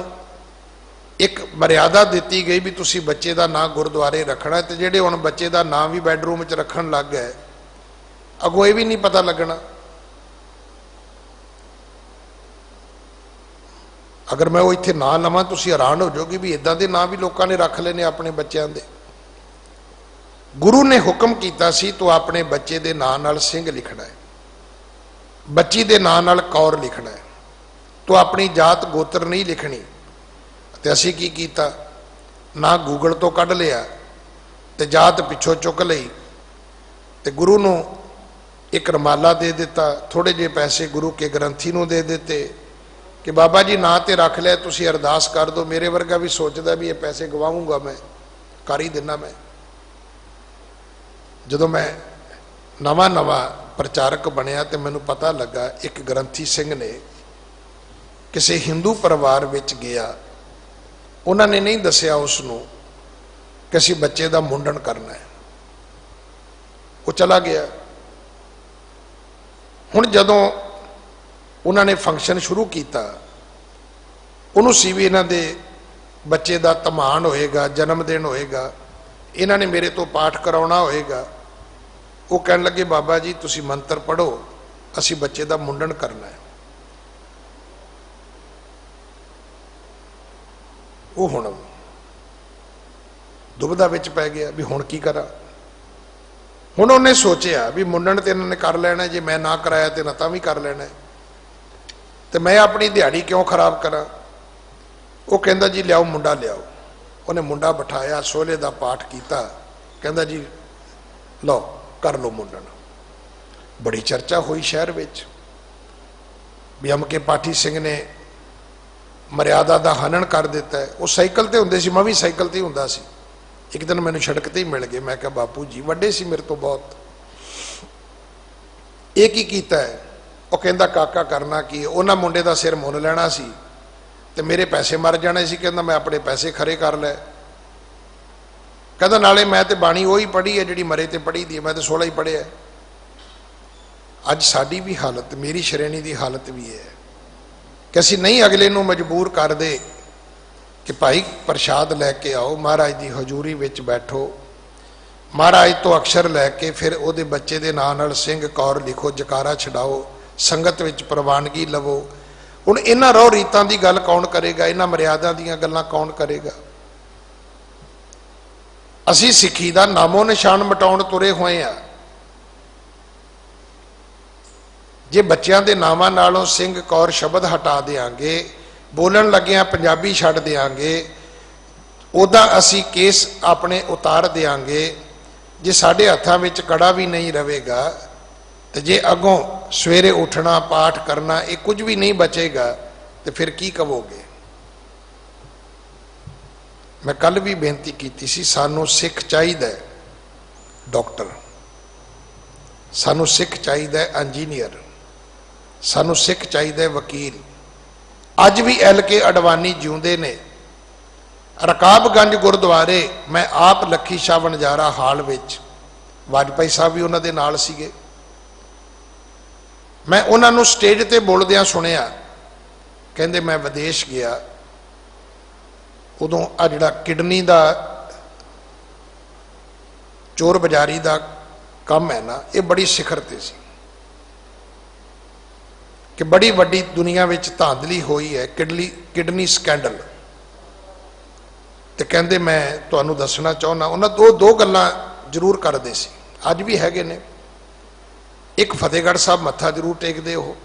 एक मर्यादा दी गई भी तुसी बच्चे का नाम गुरुद्वारे रखना है। तो जेडे हुण बच्चे का नाम भी बैडरूम च रखण लग गए, अगों ये भी नहीं पता लगना। अगर मैं वो इत्थे ना लवां तुसी हैरान हो जाओगे भी इदां दे नाम भी लोगों ने रख लेने अपने बच्चों के। गुरु ने हुक्म किया सी तो अपने बच्चे के नाम नाल सिंह लिखना है। ਬੱਚੀ ਦੇ ਨਾਂ ਨਾਲ ਕੌਰ ਲਿਖਣਾ ਹੈ, ਤੂੰ ਆਪਣੀ ਜਾਤ ਗੋਤਰ ਨਹੀਂ ਲਿਖਣੀ। ਤੇ ਅਸੀਂ ਕੀ ਕੀਤਾ, ਨਾ ਗੂਗਲ ਤੋਂ ਕੱਢ ਲਿਆ ਤੇ ਜਾਤ ਪਿੱਛੋਂ ਚੁੱਕ ਲਈ ਤੇ ਗੁਰੂ ਨੂੰ ਇੱਕ ਰਮਾਲਾ ਦੇ ਦਿੱਤਾ, ਥੋੜੇ ਜਿਹੇ ਪੈਸੇ ਗੁਰੂ ਕੇ ਗ੍ਰੰਥੀ ਨੂੰ ਦੇ ਦਿੱਤੇ ਕਿ ਬਾਬਾ ਜੀ ਨਾਂ ਤੇ ਰੱਖ ਲਿਆ, ਤੁਸੀਂ ਅਰਦਾਸ ਕਰ ਦਿਓ। ਮੇਰੇ ਵਰਗਾ ਵੀ ਸੋਚਦਾ ਵੀ ਇਹ ਪੈਸੇ ਗਵਾਉਂਗਾ, ਮੈਂ ਕਰ ਹੀ ਦਿੰਦਾ। ਮੈਂ ਜਦੋਂ ਮੈਂ ਨਵਾਂ ਪ੍ਰਚਾਰਕ ਬਣਿਆ ਤੇ ਮੈਨੂੰ ਪਤਾ ਲੱਗਾ ਇੱਕ ਗ੍ਰੰਥੀ ਸਿੰਘ ਨੇ ਕਿਸੇ ਹਿੰਦੂ ਪਰਿਵਾਰ ਵਿੱਚ ਗਿਆ, ਉਹਨਾਂ ਨੇ ਨਹੀਂ ਦੱਸਿਆ ਉਸ ਨੂੰ ਕਿ ਅਸੀਂ ਬੱਚੇ ਦਾ ਮੁੰਡਨ ਕਰਨਾ ਹੈ, ਉਹ ਚਲਾ ਗਿਆ। ਹੁਣ ਜਦੋਂ ਉਹਨਾਂ ਨੇ ਫੰਕਸ਼ਨ ਸ਼ੁਰੂ ਕੀਤਾ, ਉਹਨੂੰ ਸੀ ਵੀ ਇਹਨਾਂ ਦੇ ਬੱਚੇ ਦਾ ਧਮਾਨ ਹੋਏਗਾ, ਜਨਮ ਦਿਨ ਹੋਏਗਾ, ਇਹਨਾਂ ਨੇ ਮੇਰੇ ਤੋਂ ਪਾਠ ਕਰਾਉਣਾ ਹੋਏਗਾ। ਉਹ ਕਹਿਣ ਲੱਗੇ ਬਾਬਾ ਜੀ ਤੁਸੀਂ ਮੰਤਰ ਪੜ੍ਹੋ, ਅਸੀਂ ਬੱਚੇ ਦਾ ਮੁੰਡਨ ਕਰਨਾ ਹੈ। ਉਹ ਹੁਣ ਦੁਬਿਧਾ ਵਿੱਚ ਪੈ ਗਿਆ ਵੀ ਹੁਣ ਕੀ ਕਰਾਂ। ਹੁਣ ਉਹਨੇ ਸੋਚਿਆ ਵੀ ਮੁੰਡਨ ਤੇ ਇਹਨਾਂ ਨੇ ਕਰ ਲੈਣਾ, ਜੇ ਮੈਂ ਨਾ ਕਰਾਇਆ ਤੇ ਨਾ ਤਾਂ ਵੀ ਕਰ ਲੈਣਾ, ਤੇ ਮੈਂ ਆਪਣੀ ਦਿਹਾੜੀ ਕਿਉਂ ਖਰਾਬ ਕਰਾਂ। ਉਹ ਕਹਿੰਦਾ ਜੀ ਲਿਆਓ ਮੁੰਡਾ ਲਿਆਓ। ਉਹਨੇ ਮੁੰਡਾ ਬਿਠਾਇਆ, ਸੋਹਲੇ ਦਾ ਪਾਠ ਕੀਤਾ, ਕਹਿੰਦਾ ਜੀ ਲਓ ਕਰ ਲਓ ਮੁੰਡਨ। ਬੜੀ ਚਰਚਾ ਹੋਈ ਸ਼ਹਿਰ ਵਿੱਚ ਵੀ ਅਮਕੇ ਪਾਠੀ ਸਿੰਘ ਨੇ ਮਰਿਆਦਾ ਦਾ ਹਨਨ ਕਰ ਦਿੱਤਾ ਹੈ। ਉਹ ਸਾਈਕਲ ਤੇ ਹੁੰਦੇ ਸੀ, ਮੈਂ ਵੀ ਸਾਈਕਲ ਤੇ ਹੀ ਹੁੰਦਾ ਸੀ। ਇੱਕ ਦਿਨ ਮੈਨੂੰ ਸੜਕ ਤੇ ਹੀ ਮਿਲ ਗਏ, ਮੈਂ ਕਿਹਾ ਬਾਪੂ ਜੀ ਵੱਡੇ ਸੀ ਮੇਰੇ ਤੋਂ ਬਹੁਤ, ਇਹ ਕੀ ਕੀਤਾ ਹੈ। ਉਹ ਕਹਿੰਦਾ ਕਾਕਾ ਕਰਨਾ ਕੀ, ਉਹਨਾਂ ਮੁੰਡੇ ਦਾ ਸਿਰ ਮੁੰਨ ਲੈਣਾ ਸੀ ਤੇ ਮੇਰੇ ਪੈਸੇ ਮਰ ਜਾਣੇ ਸੀ। ਕਹਿੰਦਾ ਮੈਂ ਆਪਣੇ ਪੈਸੇ ਖਰੇ ਕਰ ਲੈ। ਕਹਿੰਦਾ ਨਾਲੇ ਮੈਂ ਤੇ ਬਾਣੀ ਉਹੀ ਪੜ੍ਹੀ ਹੈ ਜਿਹੜੀ ਮਰੇ ਤੇ ਪੜ੍ਹੀ ਦੀ ਹੈ, ਮੈਂ ਤੇ 16 ਹੀ ਪੜ੍ਹਿਆ। ਅੱਜ ਸਾਡੀ ਵੀ ਹਾਲਤ, ਮੇਰੀ ਸ਼੍ਰੇਣੀ ਦੀ ਹਾਲਤ ਵੀ ਹੈ ਕਿ ਅਸੀਂ ਨਹੀਂ ਅਗਲੇ ਨੂੰ ਮਜਬੂਰ ਕਰਦੇ ਕਿ ਭਾਈ ਪ੍ਰਸ਼ਾਦ ਲੈ ਕੇ ਆਓ, ਮਹਾਰਾਜ ਦੀ ਹਜ਼ੂਰੀ ਵਿੱਚ ਬੈਠੋ, ਮਹਾਰਾਜ ਤੋਂ ਅਕਸ਼ਰ ਲੈ ਕੇ ਫਿਰ ਉਹਦੇ ਬੱਚੇ ਦੇ ਨਾਂ ਨਾਲ ਸਿੰਘ ਕੌਰ ਲਿਖੋ, ਜਕਾਰਾ ਛਡਾਓ, ਸੰਗਤ ਵਿੱਚ ਪ੍ਰਵਾਨਗੀ ਲਵੋ। ਹੁਣ ਇਹਨਾਂ ਰਹੁ ਰੀਤਾਂ ਦੀ ਗੱਲ ਕੌਣ ਕਰੇਗਾ, ਇਹਨਾਂ ਮਰਿਆਦਾ ਦੀਆਂ ਗੱਲਾਂ ਕੌਣ ਕਰੇਗਾ। ਅਸੀਂ ਸਿੱਖੀ ਦਾ ਨਾਮੋ ਨਿਸ਼ਾਨ ਮਿਟਾਉਣ ਤੁਰੇ ਹੋਏ ਆ। ਜੇ ਬੱਚਿਆਂ ਦੇ ਨਾਵਾਂ ਨਾਲੋਂ ਸਿੰਘ ਕੌਰ ਸ਼ਬਦ ਹਟਾ ਦੇਾਂਗੇ, ਬੋਲਣ ਲੱਗਿਆਂ ਪੰਜਾਬੀ ਛੱਡ ਦੇਾਂਗੇ, ਉਹਦਾ ਅਸੀਂ ਕੇਸ ਆਪਣੇ ਉਤਾਰ ਦੇਾਂਗੇ। ਜੇ ਸਾਡੇ ਹੱਥਾਂ ਵਿੱਚ ਕੜਾ ਵੀ ਨਹੀਂ ਰਹੇਗਾ ਤੇ ਜੇ ਅੱਗੋਂ ਸਵੇਰੇ ਉੱਠਣਾ ਪਾਠ ਕਰਨਾ ਇਹ ਕੁਝ ਵੀ ਨਹੀਂ ਬਚੇਗਾ ਤੇ ਫਿਰ ਕੀ ਕਹੋਗੇ। ਮੈਂ ਕੱਲ ਵੀ ਬੇਨਤੀ ਕੀਤੀ ਸੀ, ਸਾਨੂੰ ਸਿੱਖ ਚਾਹੀਦਾ ਡਾਕਟਰ, ਸਾਨੂੰ ਸਿੱਖ ਚਾਹੀਦਾ ਇੰਜੀਨੀਅਰ, ਸਾਨੂੰ ਸਿੱਖ ਚਾਹੀਦਾ ਵਕੀਲ। ਅੱਜ ਵੀ LK ਅਡਵਾਨੀ ਜਿਉਂਦੇ ਨੇ। ਰਕਾਬਗੰਜ ਗੁਰਦੁਆਰੇ ਮੈਂ ਆਪ ਲੱਖੀ ਸ਼ਾਹ ਵਣਜਾਰਾ ਹਾਲ ਵਿੱਚ, ਵਾਜਪਾਈ ਸਾਹਿਬ ਵੀ ਉਹਨਾਂ ਦੇ ਨਾਲ ਸੀਗੇ, ਮੈਂ ਉਹਨਾਂ ਨੂੰ ਸਟੇਜ ਤੇ ਬੋਲਦਿਆਂ ਸੁਣਿਆ। ਕਹਿੰਦੇ ਮੈਂ ਵਿਦੇਸ਼ ਗਿਆ, ਉਦੋਂ ਆ ਜਿਹੜਾ ਕਿਡਨੀ ਦਾ ਚੋਰ ਬਜ਼ਾਰੀ ਦਾ ਕੰਮ ਹੈ ਨਾ, ਇਹ ਬੜੀ ਸਿਖਰ ਤੇ ਸੀ ਕਿ ਬੜੀ ਵੱਡੀ ਦੁਨੀਆ ਵਿੱਚ ਧਾਂਦਲੀ ਹੋਈ ਹੈ, ਕਿਡਨੀ ਸਕੈਂਡਲ। ਤੇ ਕਹਿੰਦੇ ਮੈਂ ਤੁਹਾਨੂੰ ਦੱਸਣਾ ਚਾਹੁੰਦਾ, ਉਹਨਾਂ ਦੋ ਗੱਲਾਂ ਜ਼ਰੂਰ ਕਰਦੇ ਸੀ, ਅੱਜ ਵੀ ਹੈਗੇ ਨੇ। ਇੱਕ ਫਤਿਹਗੜ੍ਹ ਸਾਹਿਬ ਮੱਥਾ ਜ਼ਰੂਰ ਟੇਕਦੇ ਉਹ,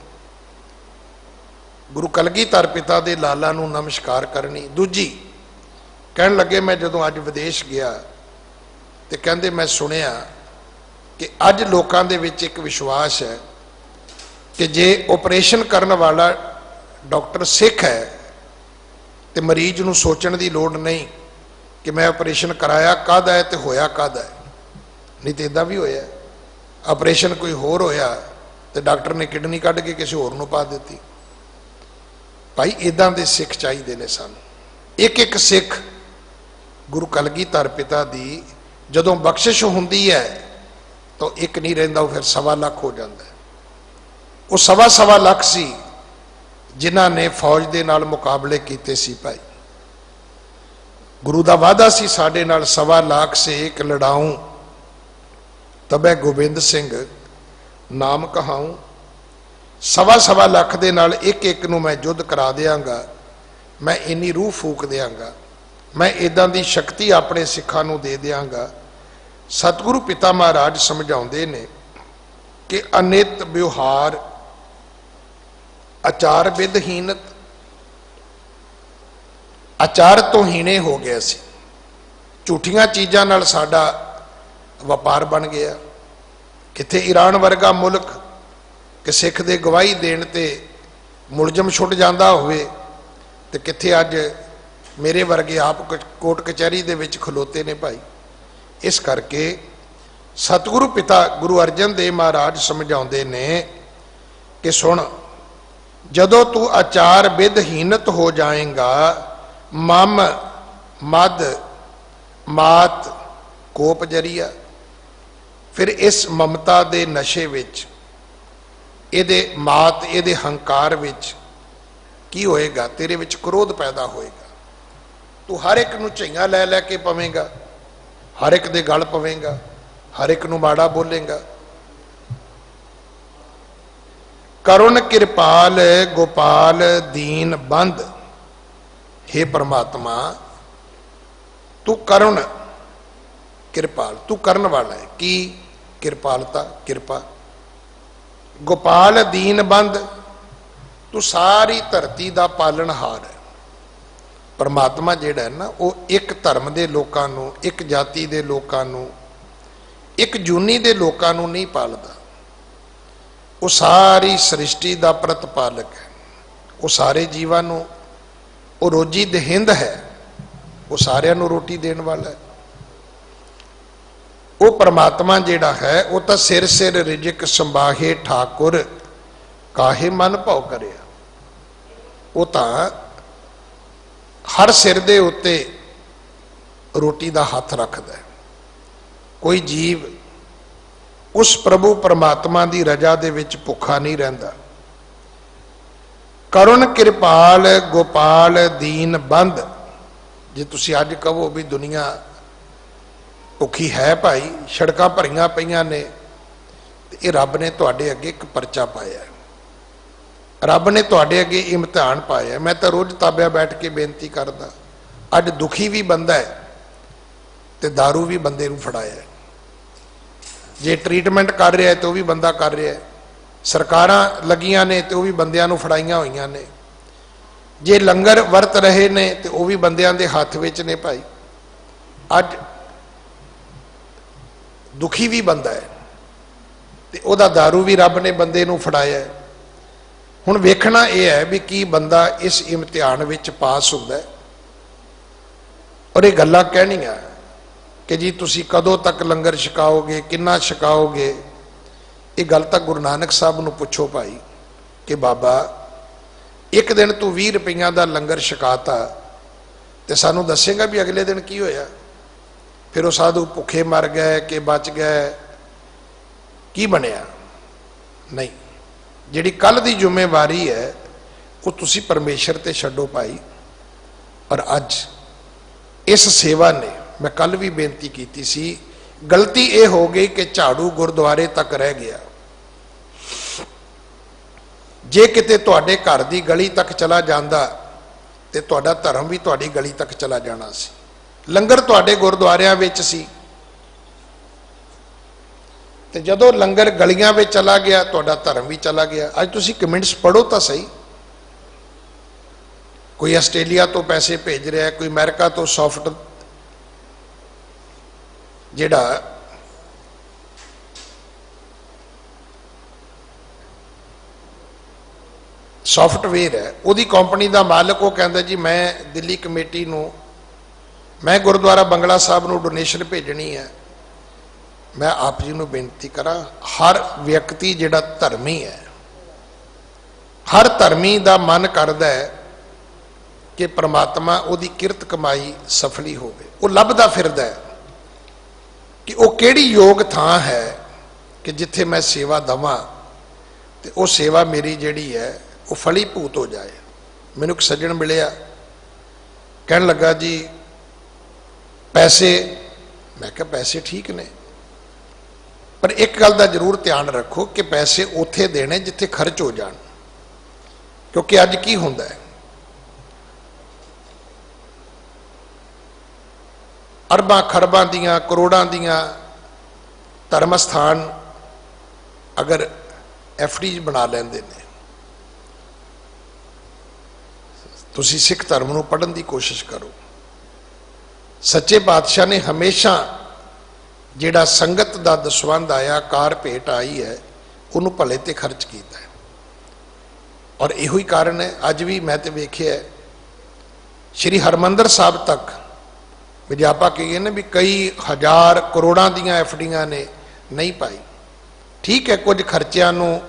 ਗੁਰੂ ਕਲਗੀਧਰ ਪਿਤਾ ਦੇ ਲਾਲਾ ਨੂੰ ਨਮਸਕਾਰ ਕਰਨੀ। ਦੂਜੀ ਕਹਿਣ ਲੱਗੇ ਮੈਂ ਜਦੋਂ ਅੱਜ ਵਿਦੇਸ਼ ਗਿਆ ਤੇ ਕਹਿੰਦੇ ਮੈਂ ਸੁਣਿਆ ਕਿ ਅੱਜ ਲੋਕਾਂ ਦੇ ਵਿੱਚ ਇੱਕ ਵਿਸ਼ਵਾਸ ਹੈ ਕਿ ਜੇ ਆਪਰੇਸ਼ਨ ਕਰਨ ਵਾਲਾ ਡਾਕਟਰ ਸਿੱਖ ਹੈ ਤੇ ਮਰੀਜ਼ ਨੂੰ ਸੋਚਣ ਦੀ ਲੋੜ ਨਹੀਂ ਕਿ ਮੈਂ ਆਪਰੇਸ਼ਨ ਕਰਾਇਆ ਕਾਹਦਾ ਹੈ ਤੇ ਹੋਇਆ ਕਾਹਦਾ ਹੈ। ਨਹੀਂ ਤੇ ਇਦਾਂ ਵੀ ਹੋਇਆ, ਆਪਰੇਸ਼ਨ ਕੋਈ ਹੋਰ ਹੋਇਆ ਤੇ ਡਾਕਟਰ ਨੇ ਕਿਡਨੀ ਕੱਢ ਕੇ ਕਿਸੇ ਹੋਰ ਨੂੰ ਪਾ ਦਿੱਤੀ। ਭਾਈ ਇਦਾਂ ਦੇ ਸਿੱਖ ਚਾਹੀਦੇ ਨੇ ਸਾਨੂੰ। ਇੱਕ ਇੱਕ ਸਿੱਖ ਗੁਰੂ ਕਲਗੀਧਰ ਪਿਤਾ ਦੀ ਜਦੋਂ ਬਖਸ਼ਿਸ਼ ਹੁੰਦੀ ਹੈ ਤਾਂ ਇੱਕ ਨਹੀਂ ਰਹਿੰਦਾ, ਉਹ ਫਿਰ 1.25 ਲੱਖ ਹੋ ਜਾਂਦਾ। ਉਹ 1.25 ਲੱਖ ਸੀ ਜਿਨ੍ਹਾਂ ਨੇ ਫੌਜ ਦੇ ਨਾਲ ਮੁਕਾਬਲੇ ਕੀਤੇ ਸੀ। ਭਾਈ ਗੁਰੂ ਦਾ ਵਾਅਦਾ ਸੀ ਸਾਡੇ ਨਾਲ, 1.25 ਲੱਖ ਸੇ ਇੱਕ ਲੜਾਊਂ ਤਬੈ ਗੋਬਿੰਦ ਸਿੰਘ ਨਾਮ ਕਹਾਊਂ। 1.25 ਲੱਖ ਦੇ ਨਾਲ ਇੱਕ ਇੱਕ ਨੂੰ ਮੈਂ ਯੁੱਧ ਕਰਾ ਦਿਆਂਗਾ, ਮੈਂ ਇੰਨੀ ਰੂਹ ਫੂਕ ਦਿਆਂਗਾ, ਮੈਂ ਇਦਾਂ ਦੀ ਸ਼ਕਤੀ ਆਪਣੇ ਸਿੱਖਾਂ ਨੂੰ ਦੇ ਦਿਆਂਗਾ। ਸਤਿਗੁਰੂ ਪਿਤਾ ਮਹਾਰਾਜ ਸਮਝਾਉਂਦੇ ਨੇ ਕਿ ਅਨਿਤ ਵਿਵਹਾਰ ਆਚਾਰ ਵਿਦਹੀਨਤ, ਆਚਾਰ ਤੋਂ ਹੀਣੇ ਹੋ ਗਏ ਸੀ। ਝੂਠੀਆਂ ਚੀਜ਼ਾਂ ਨਾਲ ਸਾਡਾ ਵਪਾਰ ਬਣ ਗਿਆ। ਕਿੱਥੇ ਈਰਾਨ ਵਰਗਾ ਮੁਲਕ ਕਿ ਸਿੱਖ ਦੇ ਗਵਾਹੀ ਦੇਣ ਤੇ ਮੁਲਜ਼ਮ ਛੁੱਟ ਜਾਂਦਾ ਹੋਵੇ, ਤੇ ਕਿੱਥੇ ਅੱਜ ਮੇਰੇ ਵਰਗੇ ਆਪ ਕੋਰਟ ਕਚਹਿਰੀ ਦੇ ਵਿੱਚ ਖਲੋਤੇ ਨੇ ਭਾਈ। ਇਸ ਕਰਕੇ ਸਤਿਗੁਰੂ ਪਿਤਾ ਗੁਰੂ ਅਰਜਨ ਦੇਵ ਮਹਾਰਾਜ ਸਮਝਾਉਂਦੇ ਨੇ ਕਿ ਸੁਣ, ਜਦੋਂ ਤੂੰ ਆਚਾਰ ਵਿਦਹੀਨਤ ਹੋ ਜਾਏਗਾ, ਮਮ ਮਦ ਮਾਤ ਕੋਪ ਜਰੀਆ, ਫਿਰ ਇਸ ਮਮਤਾ ਦੇ ਨਸ਼ੇ ਵਿੱਚ, ਇਹਦੇ ਮਾਤ, ਇਹਦੇ ਹੰਕਾਰ ਵਿੱਚ ਕੀ ਹੋਏਗਾ? ਤੇਰੇ ਵਿੱਚ ਕ੍ਰੋਧ ਪੈਦਾ ਹੋਏਗਾ। ਤੂੰ ਹਰ ਇੱਕ ਨੂੰ ਝਈਆਂ ਲੈ ਲੈ ਕੇ ਪਵੇਂਗਾ, ਹਰ ਇੱਕ ਦੇ ਗਲ ਪਵੇਂਗਾ, ਹਰ ਇੱਕ ਨੂੰ ਮਾੜਾ ਬੋਲੇਗਾ। ਕਰੁਣ ਕਿਰਪਾਲ ਗੋਪਾਲ ਦੀਨ ਬੰਦ, हे परमात्मा तू करुण किरपाल, तू करन वाला है। की किरपालता, कृपा। गोपाल दीन बंद, तू सारी धरती का पालनहार है। परमात्मा जिहड़ा है ना, वो एक धर्म के लोगों नूं, एक जाति के लोगों नूं, एक जूनी के लोगों नूं नहीं पालदा। वो सारी सृष्टि का प्रतिपालक है। वो सारे जीवां नूं, वो रोजी दहिंद है, वो सारिਆਂ ਨੂੰ रोटी देने वाला है। वो परमात्मा जिहड़ा है, वो तो सिर सिर रिजिक संभाहे ठाकुर काहे मन भाव करिया। वो तो हर सिर दे उत्ते रोटी का हथ रखता है। कोई जीव उस प्रभु परमात्मा की रजा दे विच भुखा नहीं रहिंदा। करुण किरपाल गोपाल दीन बंद, जे तुसी अज कहो भी दुनिया भुखी है भाई, सड़कां भरियां पईयां ने, ये रब ने तुहाडे अगे एक परचा पाया, रब ने तुहाडे अगे इम्तिहान पाया। मैं तो रोज ताबिया बैठ के बेनती करदा, अज दुखी भी बंदा है ते दारू भी बंदे नूं फड़ाया है। जे ट्रीटमेंट कर रहा है तो भी बंदा कर रहा है, सरकारां लगियां ने तो भी बंदियां नूं फड़ाइयां होईयां ने, जे लंगर वरत रहे ने तो वह भी बंदियां दे हथ विच ने भाई। अज दुखी भी बंदा है ते उहदा दारू भी रब ने बंदे नूं फड़ाया है। हुण वेखना यह है भी की बंदा इस इम्तिहान विच पास हुंदा है। और ये गल्लां कहणियां कि जी तुसी कदों तक लंगर छकाओगे, किन्ना छकाओगे, ये गल तां गुरु नानक साहब नूं पुछो भाई कि बाबा एक दिन तू 20 रुपया का लंगर छकाता तो सानू दसेगा भी अगले दिन की होया? फिर वो साधु भुखे मर गए कि बच गए, की बनया? नहीं, जिहड़ी कल की जिम्मेवारी है वो तुसी परमेश्वर ते छड्डो भाई। और अज इस सेवा ने, मैं कल भी बेनती की सी, गलती ये हो गई कि झाड़ू गुरुद्वारे तक रह गया। जे किते तुहाडे घर की गली तक चला जांदा ते तुहाडा धर्म भी तुहाडी गली तक चला जाना सी। लंगर तुहाडे गुरुद्वारियां विच सी ते जदों लंगर गलियां विच चला गया तुहाडा धर्म भी चला गया। अज तुसीं कमेंट्स पढ़ो तो सही, कोई आस्ट्रेलिया तो पैसे भेज रहा है, कोई अमेरिका तो सॉफ्ट जिहड़ा सॉफ्टवेयर है उहदी कंपनी का मालिक, वो कहता जी मैं दिल्ली कमेटी नूं, मैं गुरुद्वारा बंगला साहब नूं डोनेशन भेजनी है। मैं आप जी नूं बेनती करा, हर व्यक्ति जिहड़ा धर्मी है, हर धर्मी का मन करदा है कि परमात्मा उहदी किरत कमाई सफली होवे। वो लभदा फिरदा है कि वो किहड़ी योग थां है कि जिथे मैं सेवा दवां ते वो सेवा मेरी जिहड़ी है वो फली भूत हो जाए। मैनूं एक सज्जण मिलिया, कहण लगा जी पैसे, मैं कहा पैसे ठीक ने, पर एक गल दा जरूर ध्यान रखो कि पैसे उत्थे देने जिथे खर्च हो जाण। क्योंकि अज की हुंदा है, अरबां खरबां दियां करोड़ां दियां धर्म स्थान अगर FD बना लेंदे ने ਤੁਸੀਂ ਸਿੱਖ ਧਰਮ ਨੂੰ ਪੜ੍ਹਨ ਦੀ ਕੋਸ਼ਿਸ਼ ਕਰੋ। ਸੱਚੇ ਪਾਤਸ਼ਾਹ ਨੇ ਹਮੇਸ਼ਾ ਜਿਹੜਾ ਸੰਗਤ ਦਾ ਦਸਵੰਧ ਆਇਆ, ਕਾਰ ਭੇਟ ਆਈ ਹੈ, ਉਹਨੂੰ ਭਲੇ ਤੇ ਖਰਚ ਕੀਤਾ ਹੈ। ਔਰ ਇਹੋ ਹੀ ਕਾਰਨ ਹੈ ਅੱਜ ਵੀ ਮੈਂ ਤੇ ਵੇਖਿਆ ਸ਼੍ਰੀ ਹਰਮੰਦਰ ਸਾਹਿਬ ਤੱਕ ਵੀ ਆਪਾਂ ਕਹੀਏ ਨਾ ਵੀ ਕਈ ਹਜ਼ਾਰ ਕਰੋੜਾਂ ਦੀਆਂ ਐਫਡੀਆਂ ਨੇ ਨਹੀਂ ਪਾਈ। ਠੀਕ ਹੈ, ਕੁਝ ਖਰਚਿਆਂ ਨੂੰ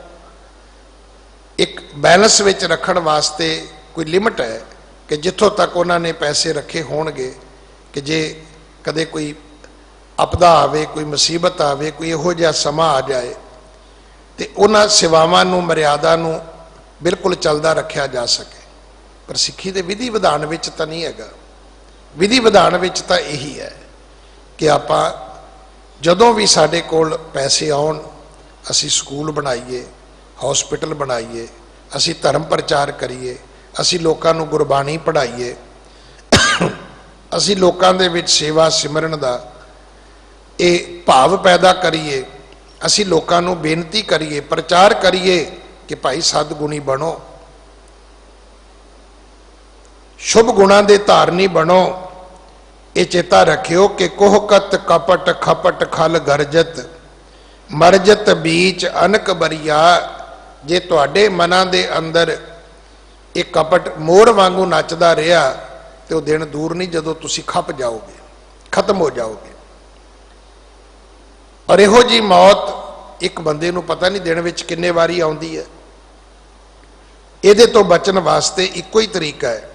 ਇੱਕ ਬੈਲੈਂਸ ਵਿੱਚ ਰੱਖਣ ਵਾਸਤੇ ਕੋਈ ਲਿਮਟ ਹੈ ਕਿ ਜਿੱਥੋਂ ਤੱਕ ਉਹਨਾਂ ਨੇ ਪੈਸੇ ਰੱਖੇ ਹੋਣਗੇ ਕਿ ਜੇ ਕਦੇ ਕੋਈ ਆਪਦਾ ਆਵੇ, ਕੋਈ ਮੁਸੀਬਤ ਆਵੇ, ਕੋਈ ਇਹੋ ਜਿਹਾ ਸਮਾਂ ਆ ਜਾਏ ਤੇ ਉਹਨਾਂ ਸੇਵਾਵਾਂ ਨੂੰ, ਮਰਿਆਦਾ ਨੂੰ ਬਿਲਕੁਲ ਚੱਲਦਾ ਰੱਖਿਆ ਜਾ ਸਕੇ। ਪਰ ਸਿੱਖੀ ਦੇ ਵਿਧੀ ਵਿਧਾਨ ਵਿੱਚ ਤਾਂ ਨਹੀਂ ਹੈਗਾ। ਵਿਧੀ ਵਿਧਾਨ ਵਿੱਚ ਤਾਂ ਇਹੀ ਹੈ ਕਿ ਆਪਾਂ ਜਦੋਂ ਵੀ ਸਾਡੇ ਕੋਲ ਪੈਸੇ ਆਉਣ, ਅਸੀਂ ਸਕੂਲ ਬਣਾਈਏ, ਹਸਪੀਟਲ ਬਣਾਈਏ, ਅਸੀਂ ਧਰਮ ਪ੍ਰਚਾਰ ਕਰੀਏ, ਅਸੀਂ ਲੋਕਾਂ ਨੂੰ ਗੁਰਬਾਣੀ ਪੜ੍ਹਾਈਏ, ਅਸੀਂ ਲੋਕਾਂ ਦੇ ਵਿੱਚ ਸੇਵਾ ਸਿਮਰਨ ਦਾ ਇਹ ਭਾਵ ਪੈਦਾ ਕਰੀਏ, ਅਸੀਂ ਲੋਕਾਂ ਨੂੰ ਬੇਨਤੀ ਕਰੀਏ, ਪ੍ਰਚਾਰ ਕਰੀਏ ਕਿ ਭਾਈ ਸਤਿਗੁਣੀ ਬਣੋ, ਸ਼ੁਭ ਗੁਣਾਂ ਦੇ ਧਾਰਨੀ ਬਣੋ। ਇਹ ਚੇਤਾ ਰੱਖਿਓ ਕਿ ਕੋਹਕਤ ਕਪਟ ਖਪਟ ਖਲ ਗਰਜਤ ਮਰਜਤ ਬੀਚ ਅਨਕ ਬਰੀਆ। ਜੇ ਤੁਹਾਡੇ ਮਨਾਂ ਦੇ ਅੰਦਰ ਇਹ ਕਪਟ ਮੋਰ ਵਾਂਗੂ ਨੱਚਦਾ ਰਿਹਾ ਤੇ ਉਹ ਦਿਨ ਦੂਰ ਨਹੀਂ ਜਦੋਂ ਤੁਸੀਂ ਖੱਪ ਜਾਓਗੇ, ਖਤਮ ਹੋ ਜਾਓਗੇ। ਔਰ ਇਹੋ ਜੀ ਮੌਤ ਇੱਕ ਬੰਦੇ ਨੂੰ ਪਤਾ ਨਹੀਂ ਦਿਨ ਵਿੱਚ ਕਿੰਨੇ ਵਾਰੀ ਆਉਂਦੀ ਹੈ। ਇਹਦੇ ਤੋਂ ਬਚਣ ਵਾਸਤੇ ਇੱਕੋ ਹੀ ਤਰੀਕਾ ਹੈ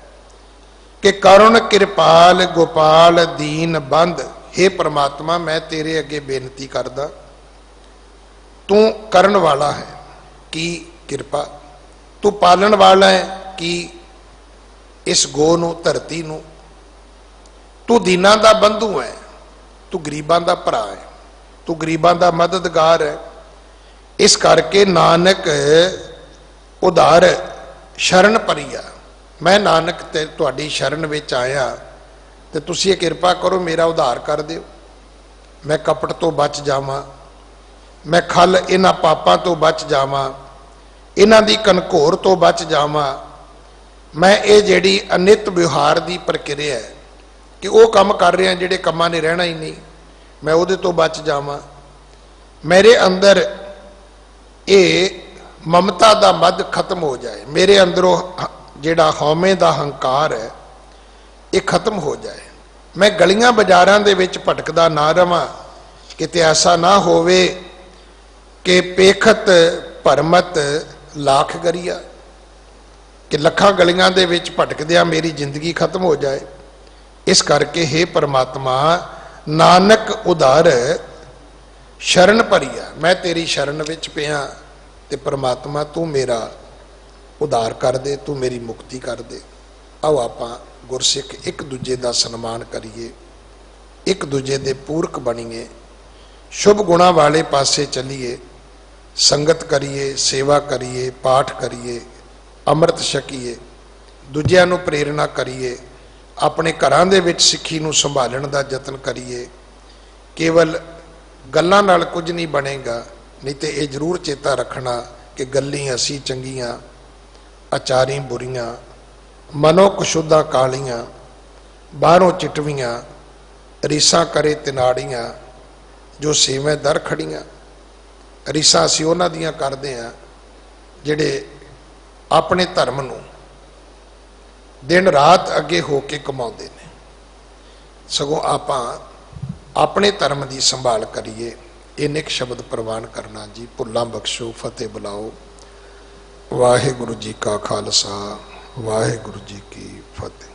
ਕਿ ਕਰੁਣ ਕਿਰਪਾਲ ਗੋਪਾਲ ਦੀਨ ਬੰਦ। हे परमात्मा, मैं तेरे अगे बेनती करदा, तू करन वाला है की किरपा, तू पालन वाला है की इस गो नू, धरती नू, तू दीनां दा बंधु है, तू गरीबां दा भरा है, तू गरीबां दा मददगार है। इस करके नानक उधार शरण परिया, मैं नानक ते तुहाडी शरण विच आया ते तुसीं ये किरपा करो, मेरा उधार कर दिओ, मैं कपट तो बच जावां, मैं खल इन्हां पापां तो बच जावां, इन्हां दी कनघोर तो बच जावां। मैं ये जिहड़ी अनित विहार दी प्रक्रिया है कि वो काम कर रहा जिहड़े कामां ने रहना ही नहीं, मैं उहदे तो बच जावां। मेरे अंदर ये ममता दा मद खत्म हो जाए, मेरे अंदरों जिहड़ा हौमे दा हंकार है ये खत्म हो जाए। मैं गलियां बाजारां दे विच भटकदा ना रवां, किते ऐसा ना होवे कि पेखत भरमत लाख गरिया, कि लखां गलियां दे विच भटकदियां मेरी जिंदगी खत्म हो जाए। इस करके हे परमात्मा, नानक उधार शरण भरिया, मैं तेरी शरण विच पिया ते परमात्मा तू मेरा उधार कर दे, तू मेरी मुक्ति कर दे। आओ आपां गुरसिख एक दूजे का सन्मान करिए, एक दूजे के पूरक बनीए, शुभ गुणा वाले पासे चलीए, संगत करिए, सेवा करिए, पाठ करिए, अमृत छकीए, दूजिਆਂ ਨੂੰ प्रेरणा करिए, अपने घरां दे विच सिੱਖੀ ਨੂੰ संभालण ਦਾ यतन करिए। केवल गल्लां नाल कुछ नहीं बनेगा, नहीं तो ये जरूर चेता रखना कि गल्ली असी चंगियां, आचारी बुरियां, मनो कुशुदा कालियां, बाहरों चिटवियां, रीसा करे तिनाड़ियां, जो सेवें दर खड़ियां। रीसा असी उन्हां दियां करदे हां जिहड़े अपने धर्म नूं दिन रात अगे हो के कमाउंदे ने। सगों आपां अपने धर्म की संभाल करिए। इन्ने क शब्द प्रवान करना जी। भुल्लां बख्शो, फतेह बुलाओ। वाहिगुरु जी का खालसा, वाहिगुरु जी की फतेह।